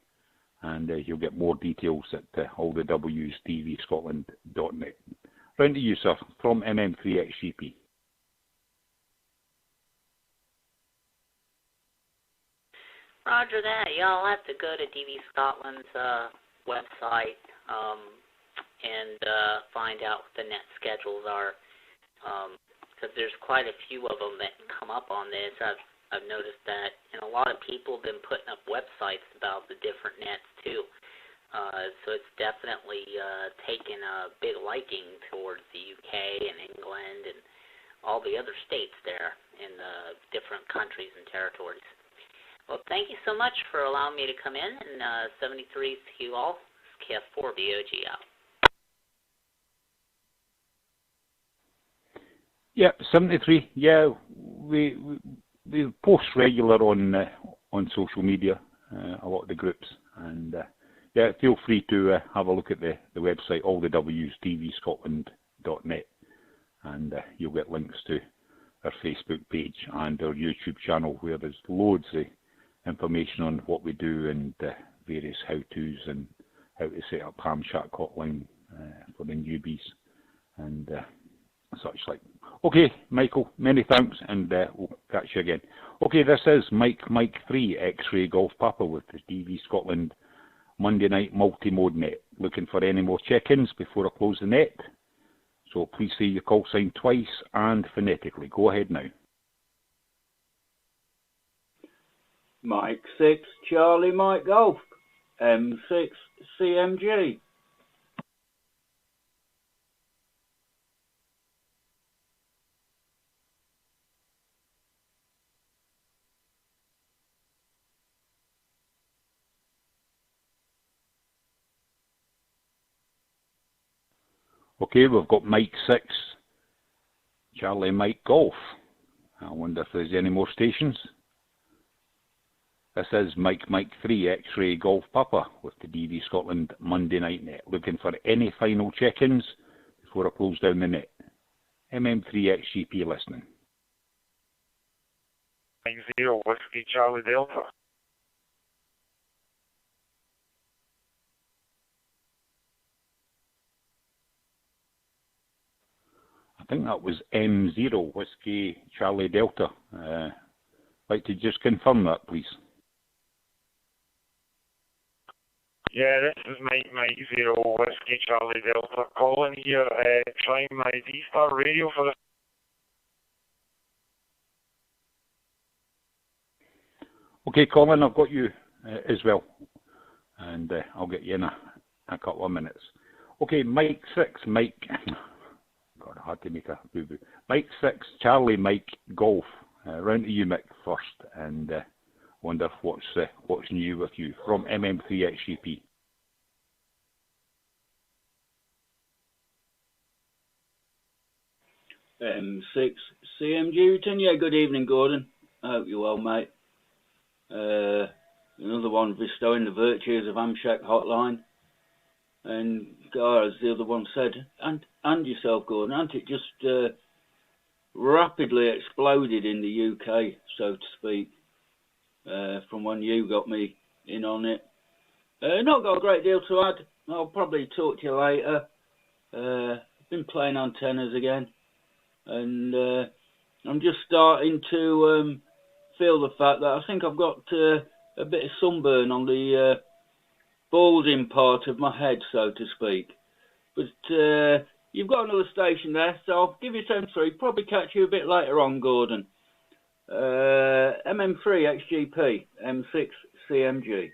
And you'll get more details at all the W's, DVScotland.net. Round to you, sir, from MM3XGP. Roger that. Yeah, I'll have to go to DVScotland's website and find out what the net schedules are. Because there's quite a few of them that come up on this. I've noticed that, and a lot of people have been putting up websites about the different nets too. So it's definitely taken a big liking towards the UK and England and all the other states there in the different countries and territories. Well, thank you so much for allowing me to come in, and 73 to you all. KF4 BOG out. Yeah, 73. Yeah, we post regular on social media, a lot of the groups, and yeah, feel free to have a look at the website, all the W's, DVScotland.net, and you'll get links to our Facebook page and our YouTube channel, where there's loads of information on what we do and various how-tos and how to set up Hamshack Hotline for the newbies and such like. Okay, Michael, many thanks, and we'll catch you again. Okay, this is Mike 3 X-Ray Golf Papa with the DV Scotland Monday night multi-mode net. Looking for any more check-ins before I close the net? So please say your call sign twice and phonetically. Go ahead now. Mike 6, Charlie Mike Golf, M6 CMG. Okay, we've got Mike 6, Charlie Mike Golf. I wonder if there's any more stations. This is Mike 3 X-Ray Golf Papa with the DV Scotland Monday Night Net. Looking for any final check-ins before I close down the net. MM3XGP listening. 90 Whiskey Charlie Delta. I think that was M0 Whiskey Charlie Delta. Like to just confirm that, please. Yeah, this is Mike 0 Whiskey Charlie Delta calling here, trying my D-Star radio for the... Okay, Colin, I've got you as well, and I'll get you in a couple of minutes. Okay, Mike 6, Mike... God, I had to make a boo-boo. Mike 6, Charlie Mike Golf. Round to you, Mick, first, and wonder what's new with you from MM3XGP. M6 CMG, yeah, good evening, Gordon. I hope you're well, mate. Another one bestowing the virtues of Hamshack Hotline. And as the other one said, and yourself, Gordon, hasn't it just rapidly exploded in the UK, so to speak, from when you got me in on it. Not got a great deal to add. I'll probably talk to you later. Been playing antennas again, and I'm just starting to feel the fact that I think I've got a bit of sunburn on the balding part of my head, so to speak. But you've got another station there, so I'll give you 10-3. Probably catch you a bit later on, Gordon. MM3 XGP, M6 CMG.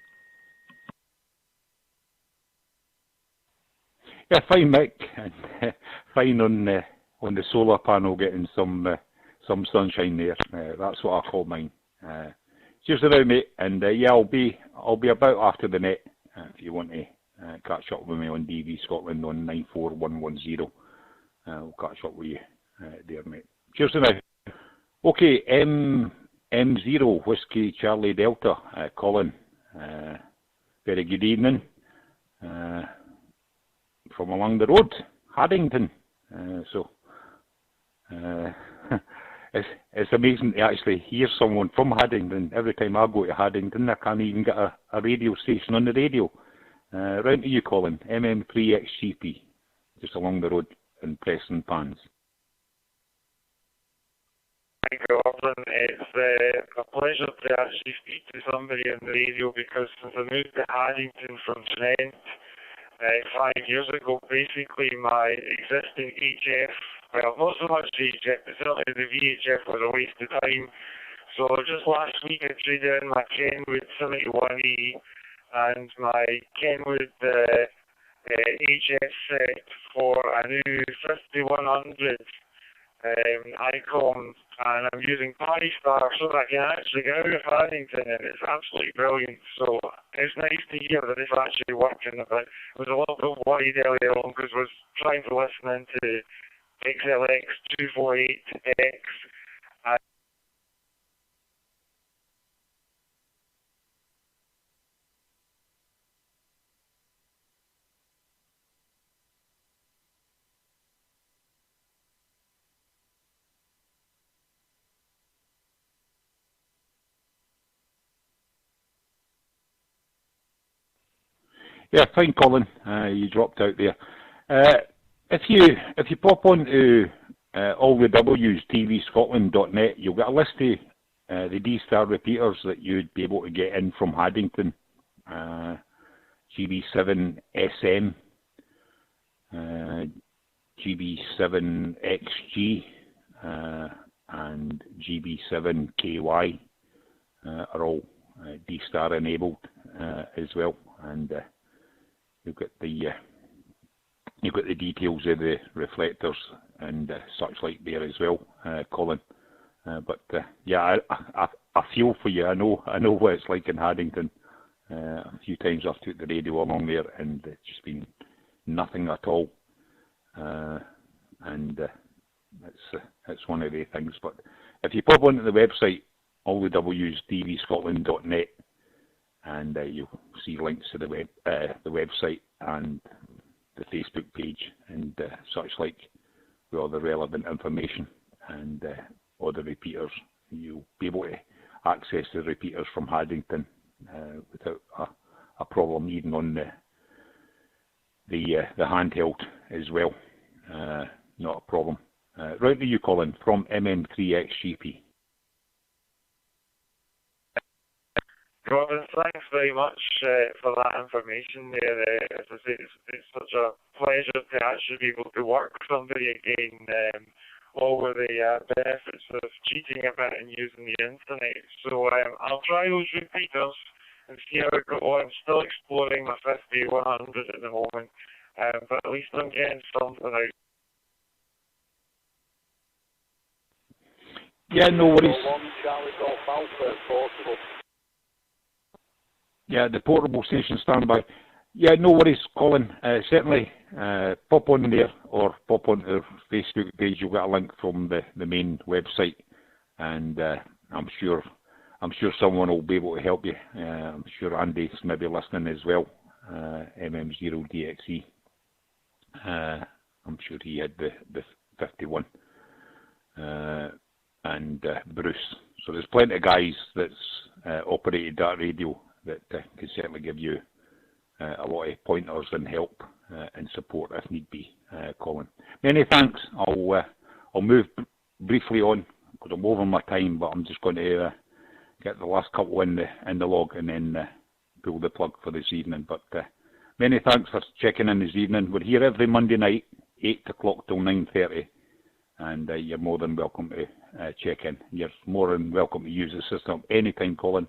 Yeah, fine, Mick. Fine on the solar panel, getting some sunshine there. That's what I call mine. Cheers around, mate. And yeah, I'll be about after the net if you want to catch up with me on DV Scotland on 94110. We'll catch up with you there, mate. Cheers now. Okay, M0 Whiskey Charlie Delta, Colin. Very good evening. From along the road, Haddington. So It's amazing to actually hear someone from Haddington. Every time I go to Haddington, I can't even get a radio station on the radio. Round to you, Colin. MM3XGP, just along the road in Preston Pans. Thank you, Auckland. It's a pleasure to actually speak to somebody on the radio because since I moved to Haddington from Trent 5 years ago, basically my existing HF, well, not so much the HF, but certainly the VHF was a waste of time. So just last week I traded in my Kenwood 71E and my Kenwood HF set for a new 5100 ICOM, and I'm using Allstar so that I can actually get out of Haddington, and it's absolutely brilliant. So it's nice to hear that it's actually working. But I was a little bit worried earlier on because I was trying to listen into XLX 248X. Yeah, fine, Colin. You dropped out there. If you pop onto all the W's, DVScotland.net, you'll get a list of the D-Star repeaters that you'd be able to get in from Haddington. GB7SM, GB7XG, and GB7KY are all D-Star enabled as well, and you've got the details of the reflectors and such like there as well, Colin. Yeah, I feel for you. I know what it's like in Haddington. A few times I've took the radio along there, and it's just been nothing at all. It's one of the things. But if you pop onto the website, all the W's, DVScotland.net, and you'll see links to the website and the Facebook page and such like, with all the relevant information and all the repeaters. You'll be able to access the repeaters from Haddington without a problem, even on the handheld as well. Not a problem. Right to you, Colin, from MM3XGP. Robin, thanks very much for that information there. As I say, it's such a pleasure to actually be able to work with somebody again, all with the benefits of cheating a bit and using the internet. So I'll try those repeaters and see how it goes. I'm still exploring my 5100 at the moment, but at least I'm getting something out. Yeah, no worries. Yeah, the portable station standby. Yeah, no worries, Colin. Certainly pop on there or pop on their Facebook page. You'll get a link from the main website, and I'm sure someone will be able to help you. I'm sure Andy's maybe listening as well. MM0DXE. I'm sure he had the 51. And Bruce. So there's plenty of guys that's operated that radio that can certainly give you a lot of pointers and help and support if need be, Colin. Many thanks. I'll move briefly on because I'm over my time, but I'm just going to get the last couple in the log and then pull the plug for this evening. But many thanks for checking in this evening. We're here every Monday night, 8 o'clock till 9:30, and you're more than welcome to check in. You're more than welcome to use the system anytime, Colin,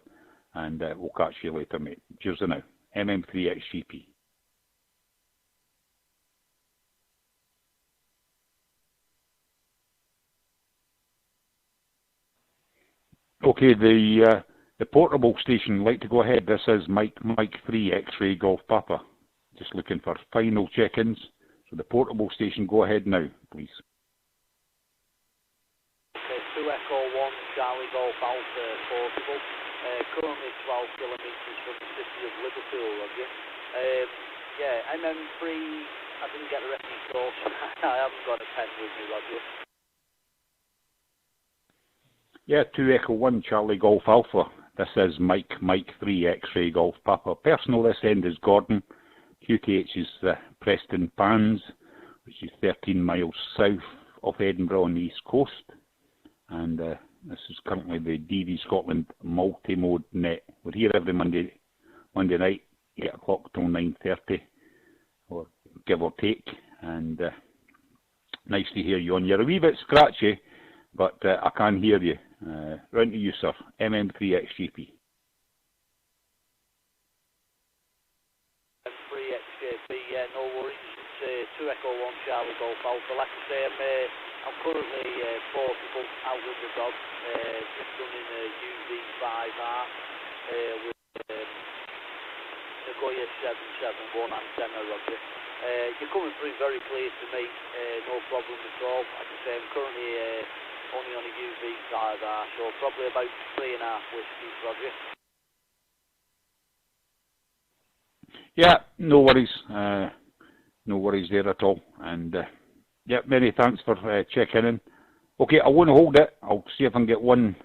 and we'll catch you later, mate. Cheers for now. MM3XGP. Okay, the portable station, like to go ahead. This is Mike 3 X-Ray Golf Papa. Just looking for final check-ins. So the portable station, go ahead now, please. 2 Echo 1 Charlie Golf Alpha portable. Currently 12 kilometres from the city of Liverpool, Roger. Yeah, MM3, I didn't get the rest of the course. I haven't got a pen with me, Roger. Yeah, 2 Echo 1 Charlie Golf Alpha. This is Mike 3 X-Ray Golf Papa. Personal this end is Gordon. QTH is Preston Pans, which is 13 miles south of Edinburgh on the east coast. And this is currently the DVScotland multi-mode net. We're here every Monday night, 8 o'clock till 9:30, or give or take. And nice to hear you on. You're a wee bit scratchy, but I can hear you. Round to you, sir. MM3XGP. M3XGP, yeah, no worries. It's 2 Echo 1 Charlie Golf Alpha. Like I say, I'm currently portable out with the dog, just running a UV5R with Nagoya 771 antenna, Roger. You're coming through very clear to me, no problem at all. Like I say, I'm currently only on a UV5R, so probably about 3.5 whiskies, Roger. Yeah, no worries. No worries there at all. And yeah, many thanks for checking in. Okay, I won't hold it. I'll see if I can get one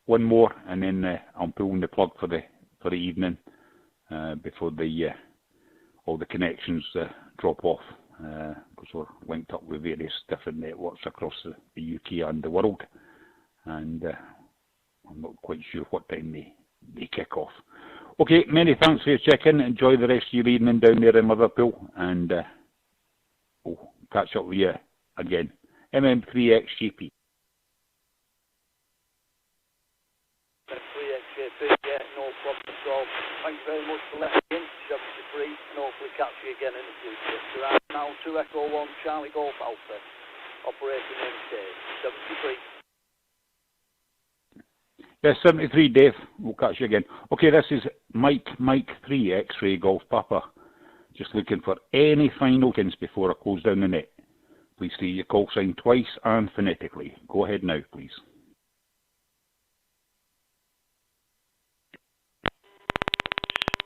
more, and then I'm pulling the plug for the evening before all the connections drop off, because we're linked up with various different networks across the UK and the world, and I'm not quite sure what time they kick off. Okay, many thanks for your check-in. Enjoy the rest of your evening down there in Liverpool, and we'll catch up with you again. MM3XGP. M3XGP, yeah, no problem at all. Thanks very much for letting me in, 73, and hopefully catch you again in the future. So right now, 2 Echo 1 Charlie Golf Alpha, operating in stage 73. Yes, 73, Dave. We'll catch you again. Okay, this is Mike 3 X-Ray Golf Papa. Just looking for any final hints before I close down the net. Please say your call sign twice and phonetically. Go ahead now, please.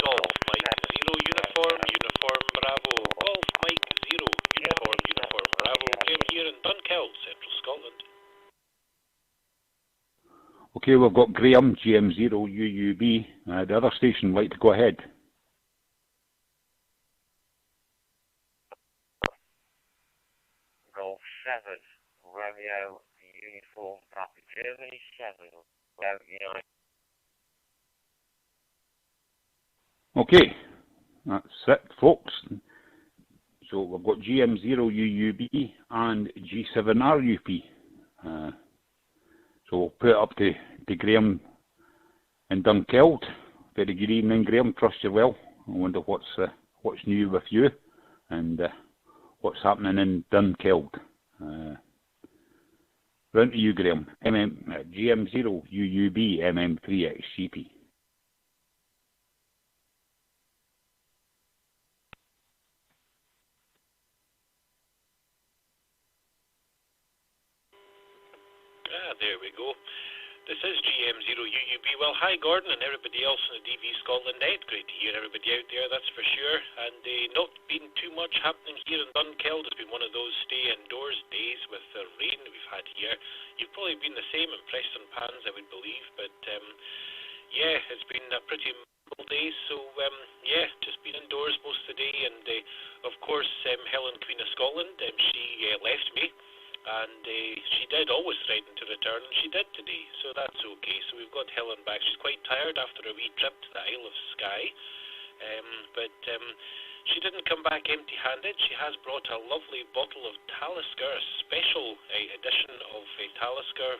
Golf Mike 0 Uniform Bravo. Golf Mike 0 Uniform Bravo. Graham here in Dunkeld, Central Scotland. Okay, we've got Graham, GM0 UUB. The other station would like to go ahead. Golf 7, Romeo, Uniform, Papa, Germany 7, Romeo. Okay, that's it, folks. So we've got GM0 UUB and G7RUP. So we'll put it up to Graham in Dunkeld. Very good evening, Graham. Trust you well. I wonder what's new with you, and what's happening in Dunkeld. Round to you, Graham. GM0 UUB MM3XGP. There we go. This is GM0 UUB. Well, hi Gordon and everybody else in the DVScotland net. Great to hear everybody out there, that's for sure. And not been too much happening here in Dunkeld. It's been one of those stay indoors days with the rain we've had here. You've probably been the same in Preston Pans, I would believe. But yeah, it's been a pretty mild day. So yeah, just been indoors most of the day. And of course, Helen, Queen of Scotland, she left me. And she did always threaten to return, and she did today, so that's okay. So we've got Helen back. She's quite tired after a wee trip to the Isle of Skye, but she didn't come back empty-handed. She has brought a lovely bottle of Talisker, a special edition of a Talisker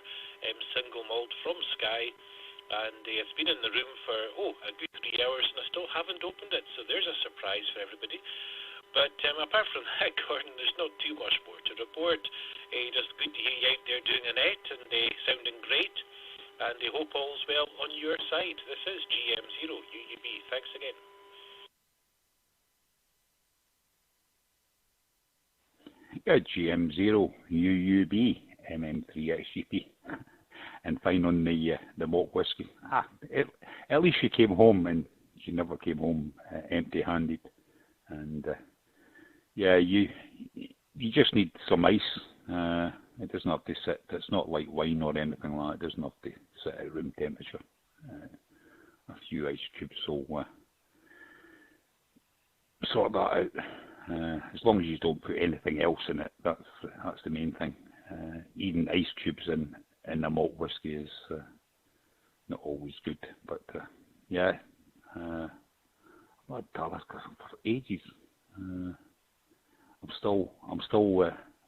single malt from Skye, and it's been in the room for a good 3 hours, and I still haven't opened it, so there's a surprise for everybody. But apart from that, Gordon, there's not too much more to report. Just good to hear you out there doing a net and sounding great. And I hope all's well on your side. This is GM0 UUB. Thanks again. Yeah, GM0 UUB MM3XGP. And fine on the malt whiskey. At least she came home, and she never came home empty-handed. And yeah, you just need some ice. It doesn't have to sit. It's not like wine or anything like that. It doesn't have to sit at room temperature. A few ice cubes will sort that out. As long as you don't put anything else in it, that's the main thing. Even ice cubes in a malt whiskey is not always good. But yeah, I've had Talisker for ages. I'm still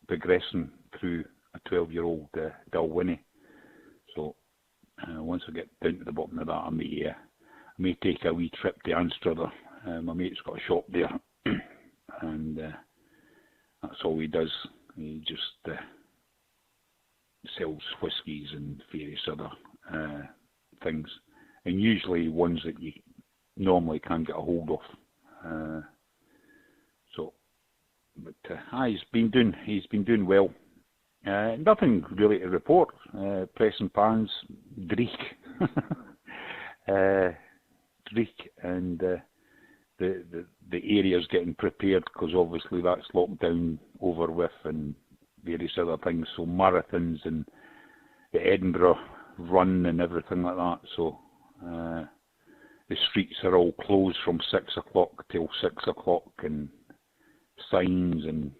progressing through a 12-year-old Dalwhinnie. So once I get down to the bottom of that, I may take a wee trip to Anstruther. My mate's got a shop there, and that's all he does. He just sells whiskies and various other things, and usually ones that you normally can't get a hold of. He's been doing well. Nothing really to report. Press and pans, Dreek, and the area's getting prepared because obviously that's locked down over with and various other things. So marathons and the Edinburgh run and everything like that. So the streets are all closed from 6 o'clock till 6 o'clock, and signs and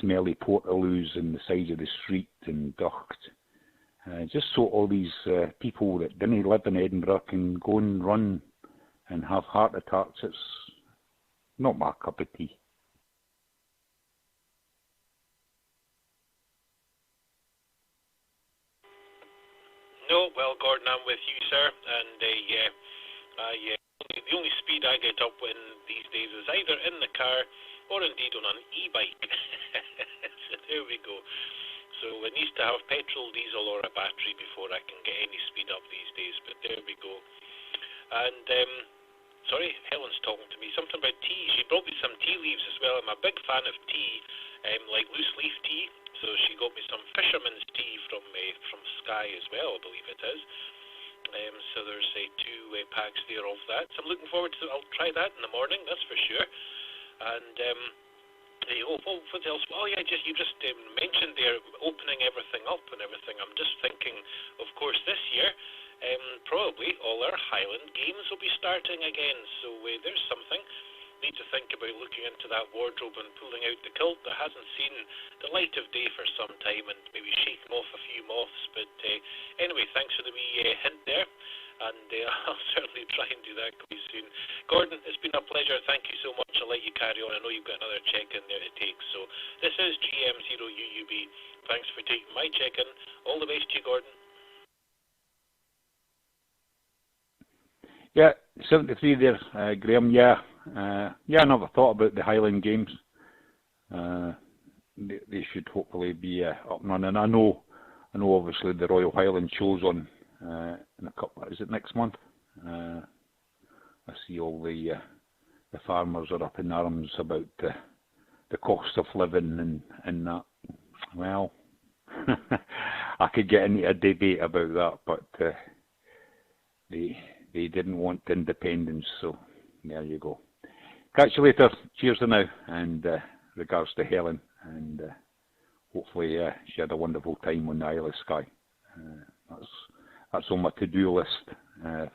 smelly portaloos in the side of the street and duct. Just so all these people that didn't live in Edinburgh can go and run and have heart attacks. It's not my cup of tea. No, well, Gordon, I'm with you, sir. And the only speed I get up in these days is either in the car or indeed on an e-bike. So there we go. So it needs to have petrol, diesel or a battery before I can get any speed up these days, but there we go. And sorry, Helen's talking to me. Something about tea. She brought me some tea leaves as well. I'm a big fan of tea, like loose leaf tea. So she got me some fisherman's tea from Skye as well, I believe it is. So there's 2 packs there of that. So I'm looking forward to. I'll try that in the morning, that's for sure. And what else? Oh yeah, you just mentioned there opening everything up and everything. I'm just thinking, of course, this year probably all our Highland games will be starting again. So there's something. Need to think about looking into that wardrobe and pulling out the kilt that hasn't seen the light of day for some time, and maybe shaking off a few moths. But anyway, thanks for the wee hint there, and I'll certainly try and do that quite soon. Gordon, it's been a pleasure. Thank you so much. I'll let you carry on. I know you've got another check-in there to take. So this is GM0UUB. Thanks for taking my check-in. All the best to you, Gordon. Yeah, 73 there, Graham. Yeah, I never thought about the Highland Games. They should hopefully be up and running. I know. Obviously the Royal Highland show's on in a couple. Is it next month? I see all the farmers are up in arms about the cost of living and that. Well, I could get into a debate about that, but they didn't want independence, so there you go. Catch you later. Cheers for now, and regards to Helen, and hopefully she had a wonderful time on the Isle of Skye. That's on my to-do list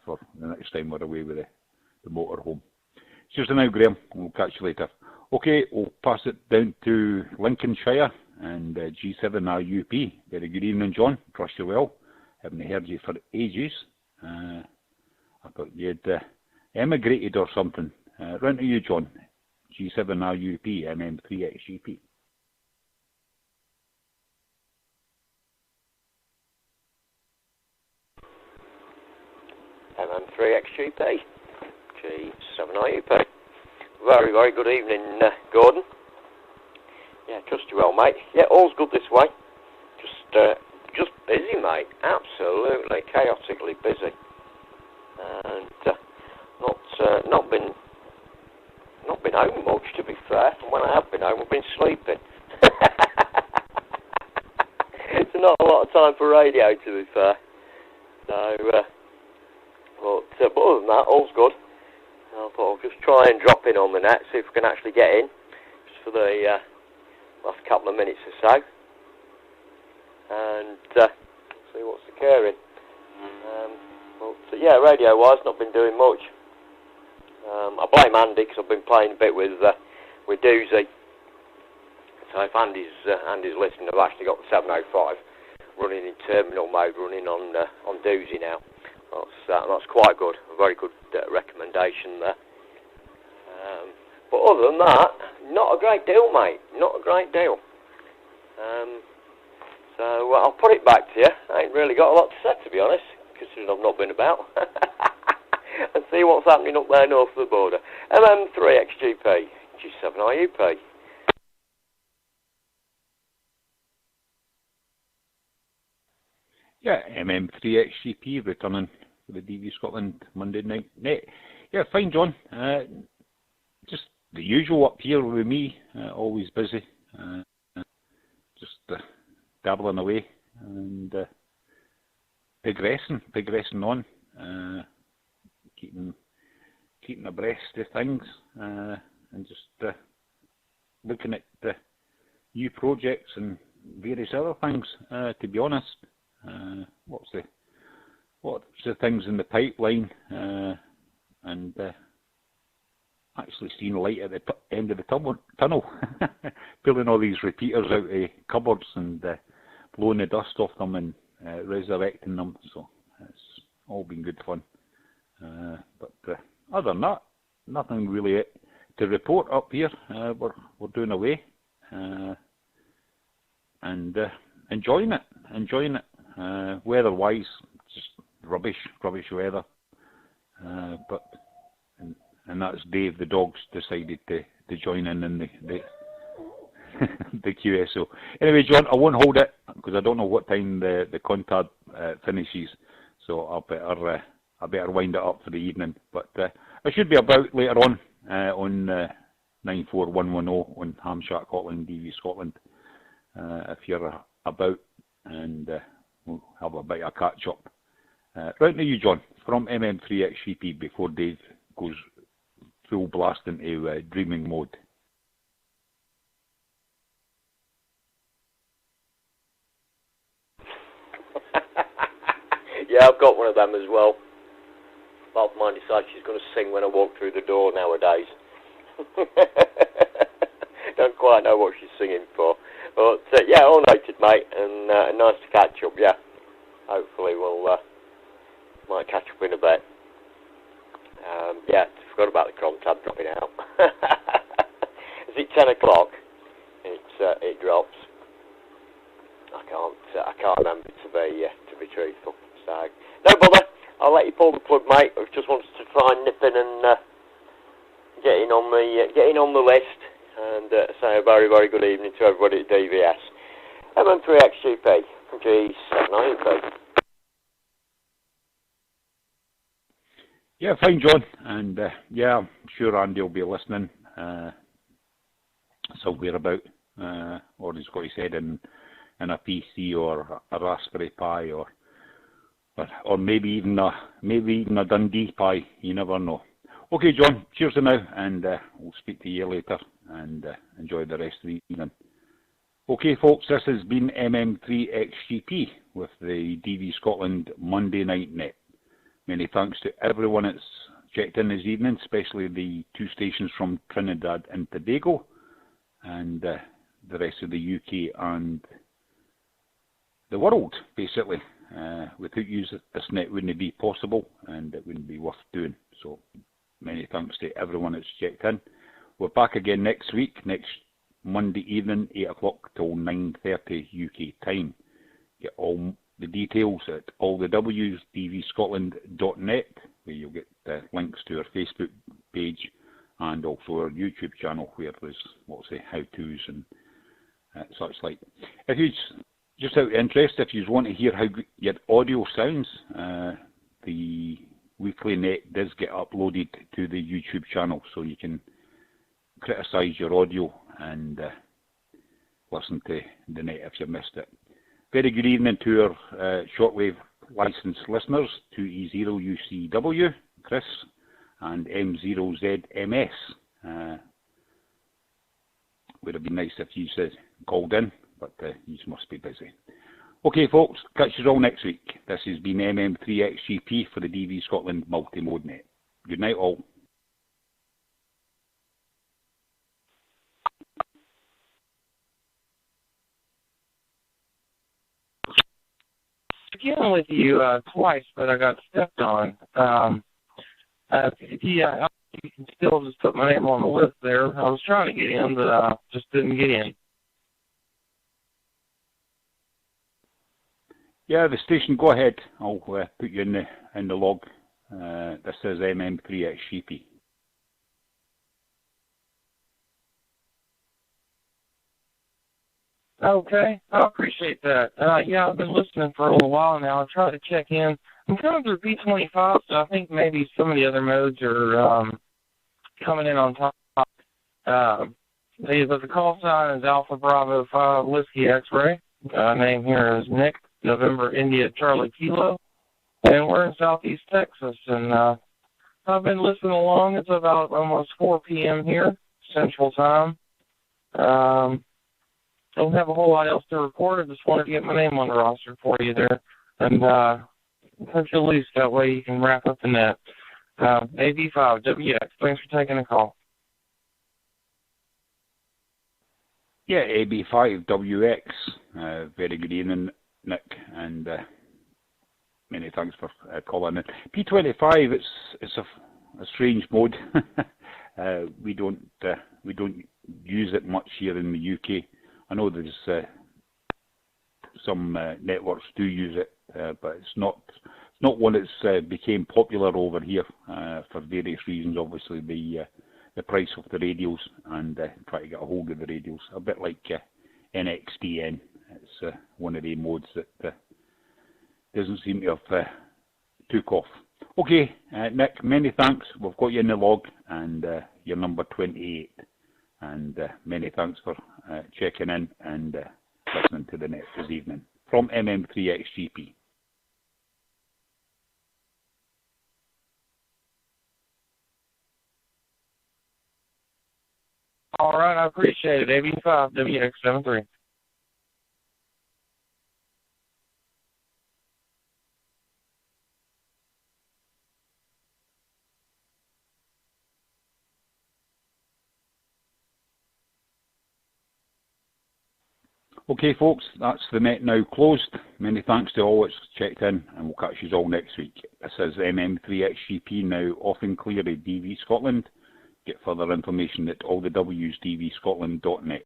for the next time we're away with the motorhome. Cheers for now, Graham. We'll catch you later. Okay, we'll pass it down to Lincolnshire and G7RUP. Very good evening, John. Trust you're well. Haven't heard you for ages. I thought you'd emigrated or something. Round to you, John. G7RUP, MM3XGP. MM3XGP, G7RUP. Very, very good evening, Gordon. Yeah, trust you well, mate. Yeah, all's good this way. Just busy, mate. Absolutely, chaotically busy. And not been home much, to be fair. And when I have been home, I've been sleeping. It's not a lot of time for radio, to be fair. So, but other than that, all's good. I thought I'll just try and drop in on the net, see if we can actually get in, just for the last couple of minutes or so. and see what's occurring. But yeah, radio-wise, not been doing much. I blame Andy because I've been playing a bit with Doozy. So if Andy's listening, I've actually got the 705 running in terminal mode, running on Doozy now. That's quite good. A very good recommendation there. But other than that, not a great deal, mate. Not a great deal. So I'll put it back to you. I ain't really got a lot to say, to be honest, considering I've not been about. And see what's happening up there north of the border. MM3XGP, G7IUP. Yeah, MM3XGP returning for the DVScotland Monday night net. Yeah, fine, John. Just the usual up here with me, always busy. Just dabbling away and progressing on, keeping abreast of things, and just looking at new projects and various other things. To be honest, what's the things in the pipeline, and actually seeing light at the end of the tunnel, pulling all these repeaters out of cupboards and blowing the dust off them and resurrecting them. So it's all been good fun. But other than that, nothing really to report up here. We're doing away and enjoying it. Weather-wise, just rubbish weather. But and that's Dave the dog's decided to join in the the QSO. Anyway, John, I won't hold it because I don't know what time the contact finishes, so I better wind it up for the evening. But I should be about later on 94110 on Hamshack Hotline DVScotland if you're about, and we'll have a bit of catch up. Right now, you, John, from MM3XGP before Dave goes full blast into dreaming mode. Yeah, I've got one of them as well. Bob mine decides she's going to sing when I walk through the door nowadays. Don't quite know what she's singing for. But yeah, all noted, mate, and nice to catch up, yeah. Hopefully we'll might catch up in a bit. Yeah, forgot about the cron tab dropping out. Is it 10 o'clock? It drops. I can't remember to be truthful. So no bother. I'll let you pull the plug, mate. I just wanted to try and nip in and getting on the list, and say a very, very good evening to everybody at DVS. MM3XGP from G7IUP. Yeah, fine, John, and yeah, I'm sure Andy will be listening somewhere about, or he's got his head in a PC or a Raspberry Pi, or maybe even a Dundee Pi. You never know. Okay, John, cheers for now, and we'll speak to you later, and enjoy the rest of the evening. Okay, folks, this has been MM3XGP with the DVScotland Monday Night Net. Many thanks to everyone that's checked in this evening, especially the two stations from Trinidad and Tobago, and the rest of the UK and the world, basically. Without you, this net wouldn't be possible, and it wouldn't be worth doing. So many thanks to everyone that's checked in. We're back again next week, next Monday evening, 8 o'clock till 9:30 UK time. Get all the details at allthewsdvscotland.net, where you'll get links to our Facebook page and also our YouTube channel, where there's lots of how-tos and such like. If you just out of interest, if you want to hear how your audio sounds, the weekly net does get uploaded to the YouTube channel, so you can criticise your audio and listen to the net if you missed it. Very good evening to our shortwave licensed listeners, 2E0UCW, Chris, and M0ZMS. Would have been nice if you said called in, but you must be busy. Okay, folks, catch you all next week. This has been MM3XGP for the DV Scotland Multi-Mode Net. Good night, all. Again with you twice, but I got stepped on. Yeah, you can still just put my name on the list there. I was trying to get in, but just didn't get in. Yeah, the station, go ahead. I'll put you in the log. This says MM3XGP. Okay, I appreciate that. Yeah, I've been listening for a little while now. I tried to check in. I'm coming through B25, so I think maybe some of the other modes are coming in on top. The call sign is Alpha Bravo 5 Whiskey X-Ray. Name here is Nick, November India Charlie Kilo. And we're in Southeast Texas. And I've been listening along. It's about almost 4 p.m. here, Central Time. Don't have a whole lot else to report. I just wanted to get my name on the roster for you there. And punch you loose. That way you can wrap up the net. AV5WX, thanks for taking the call. Yeah, AB5WX. Very good evening, Nick, and many thanks for calling in. P25, it's a strange mode. We don't use it much here in the UK. I know there's some networks do use it, but it's not one that's became popular over here for various reasons. Obviously, the price of the radios and try to get a hold of the radios. A bit like NXDN. It's one of the modes that doesn't seem to have took off. Okay, Nick, many thanks. We've got you in the log, and you're number 28. And many thanks for checking in and listening to the net this evening. From MM3XGP. All right, I appreciate it. AB5WX73. Okay, folks, that's the net now closed. Many thanks to all that's checked in, and we'll catch you all next week. This is MM3XGP, now off and clear at DV Scotland. Get further information at allthewsdvscotland.net.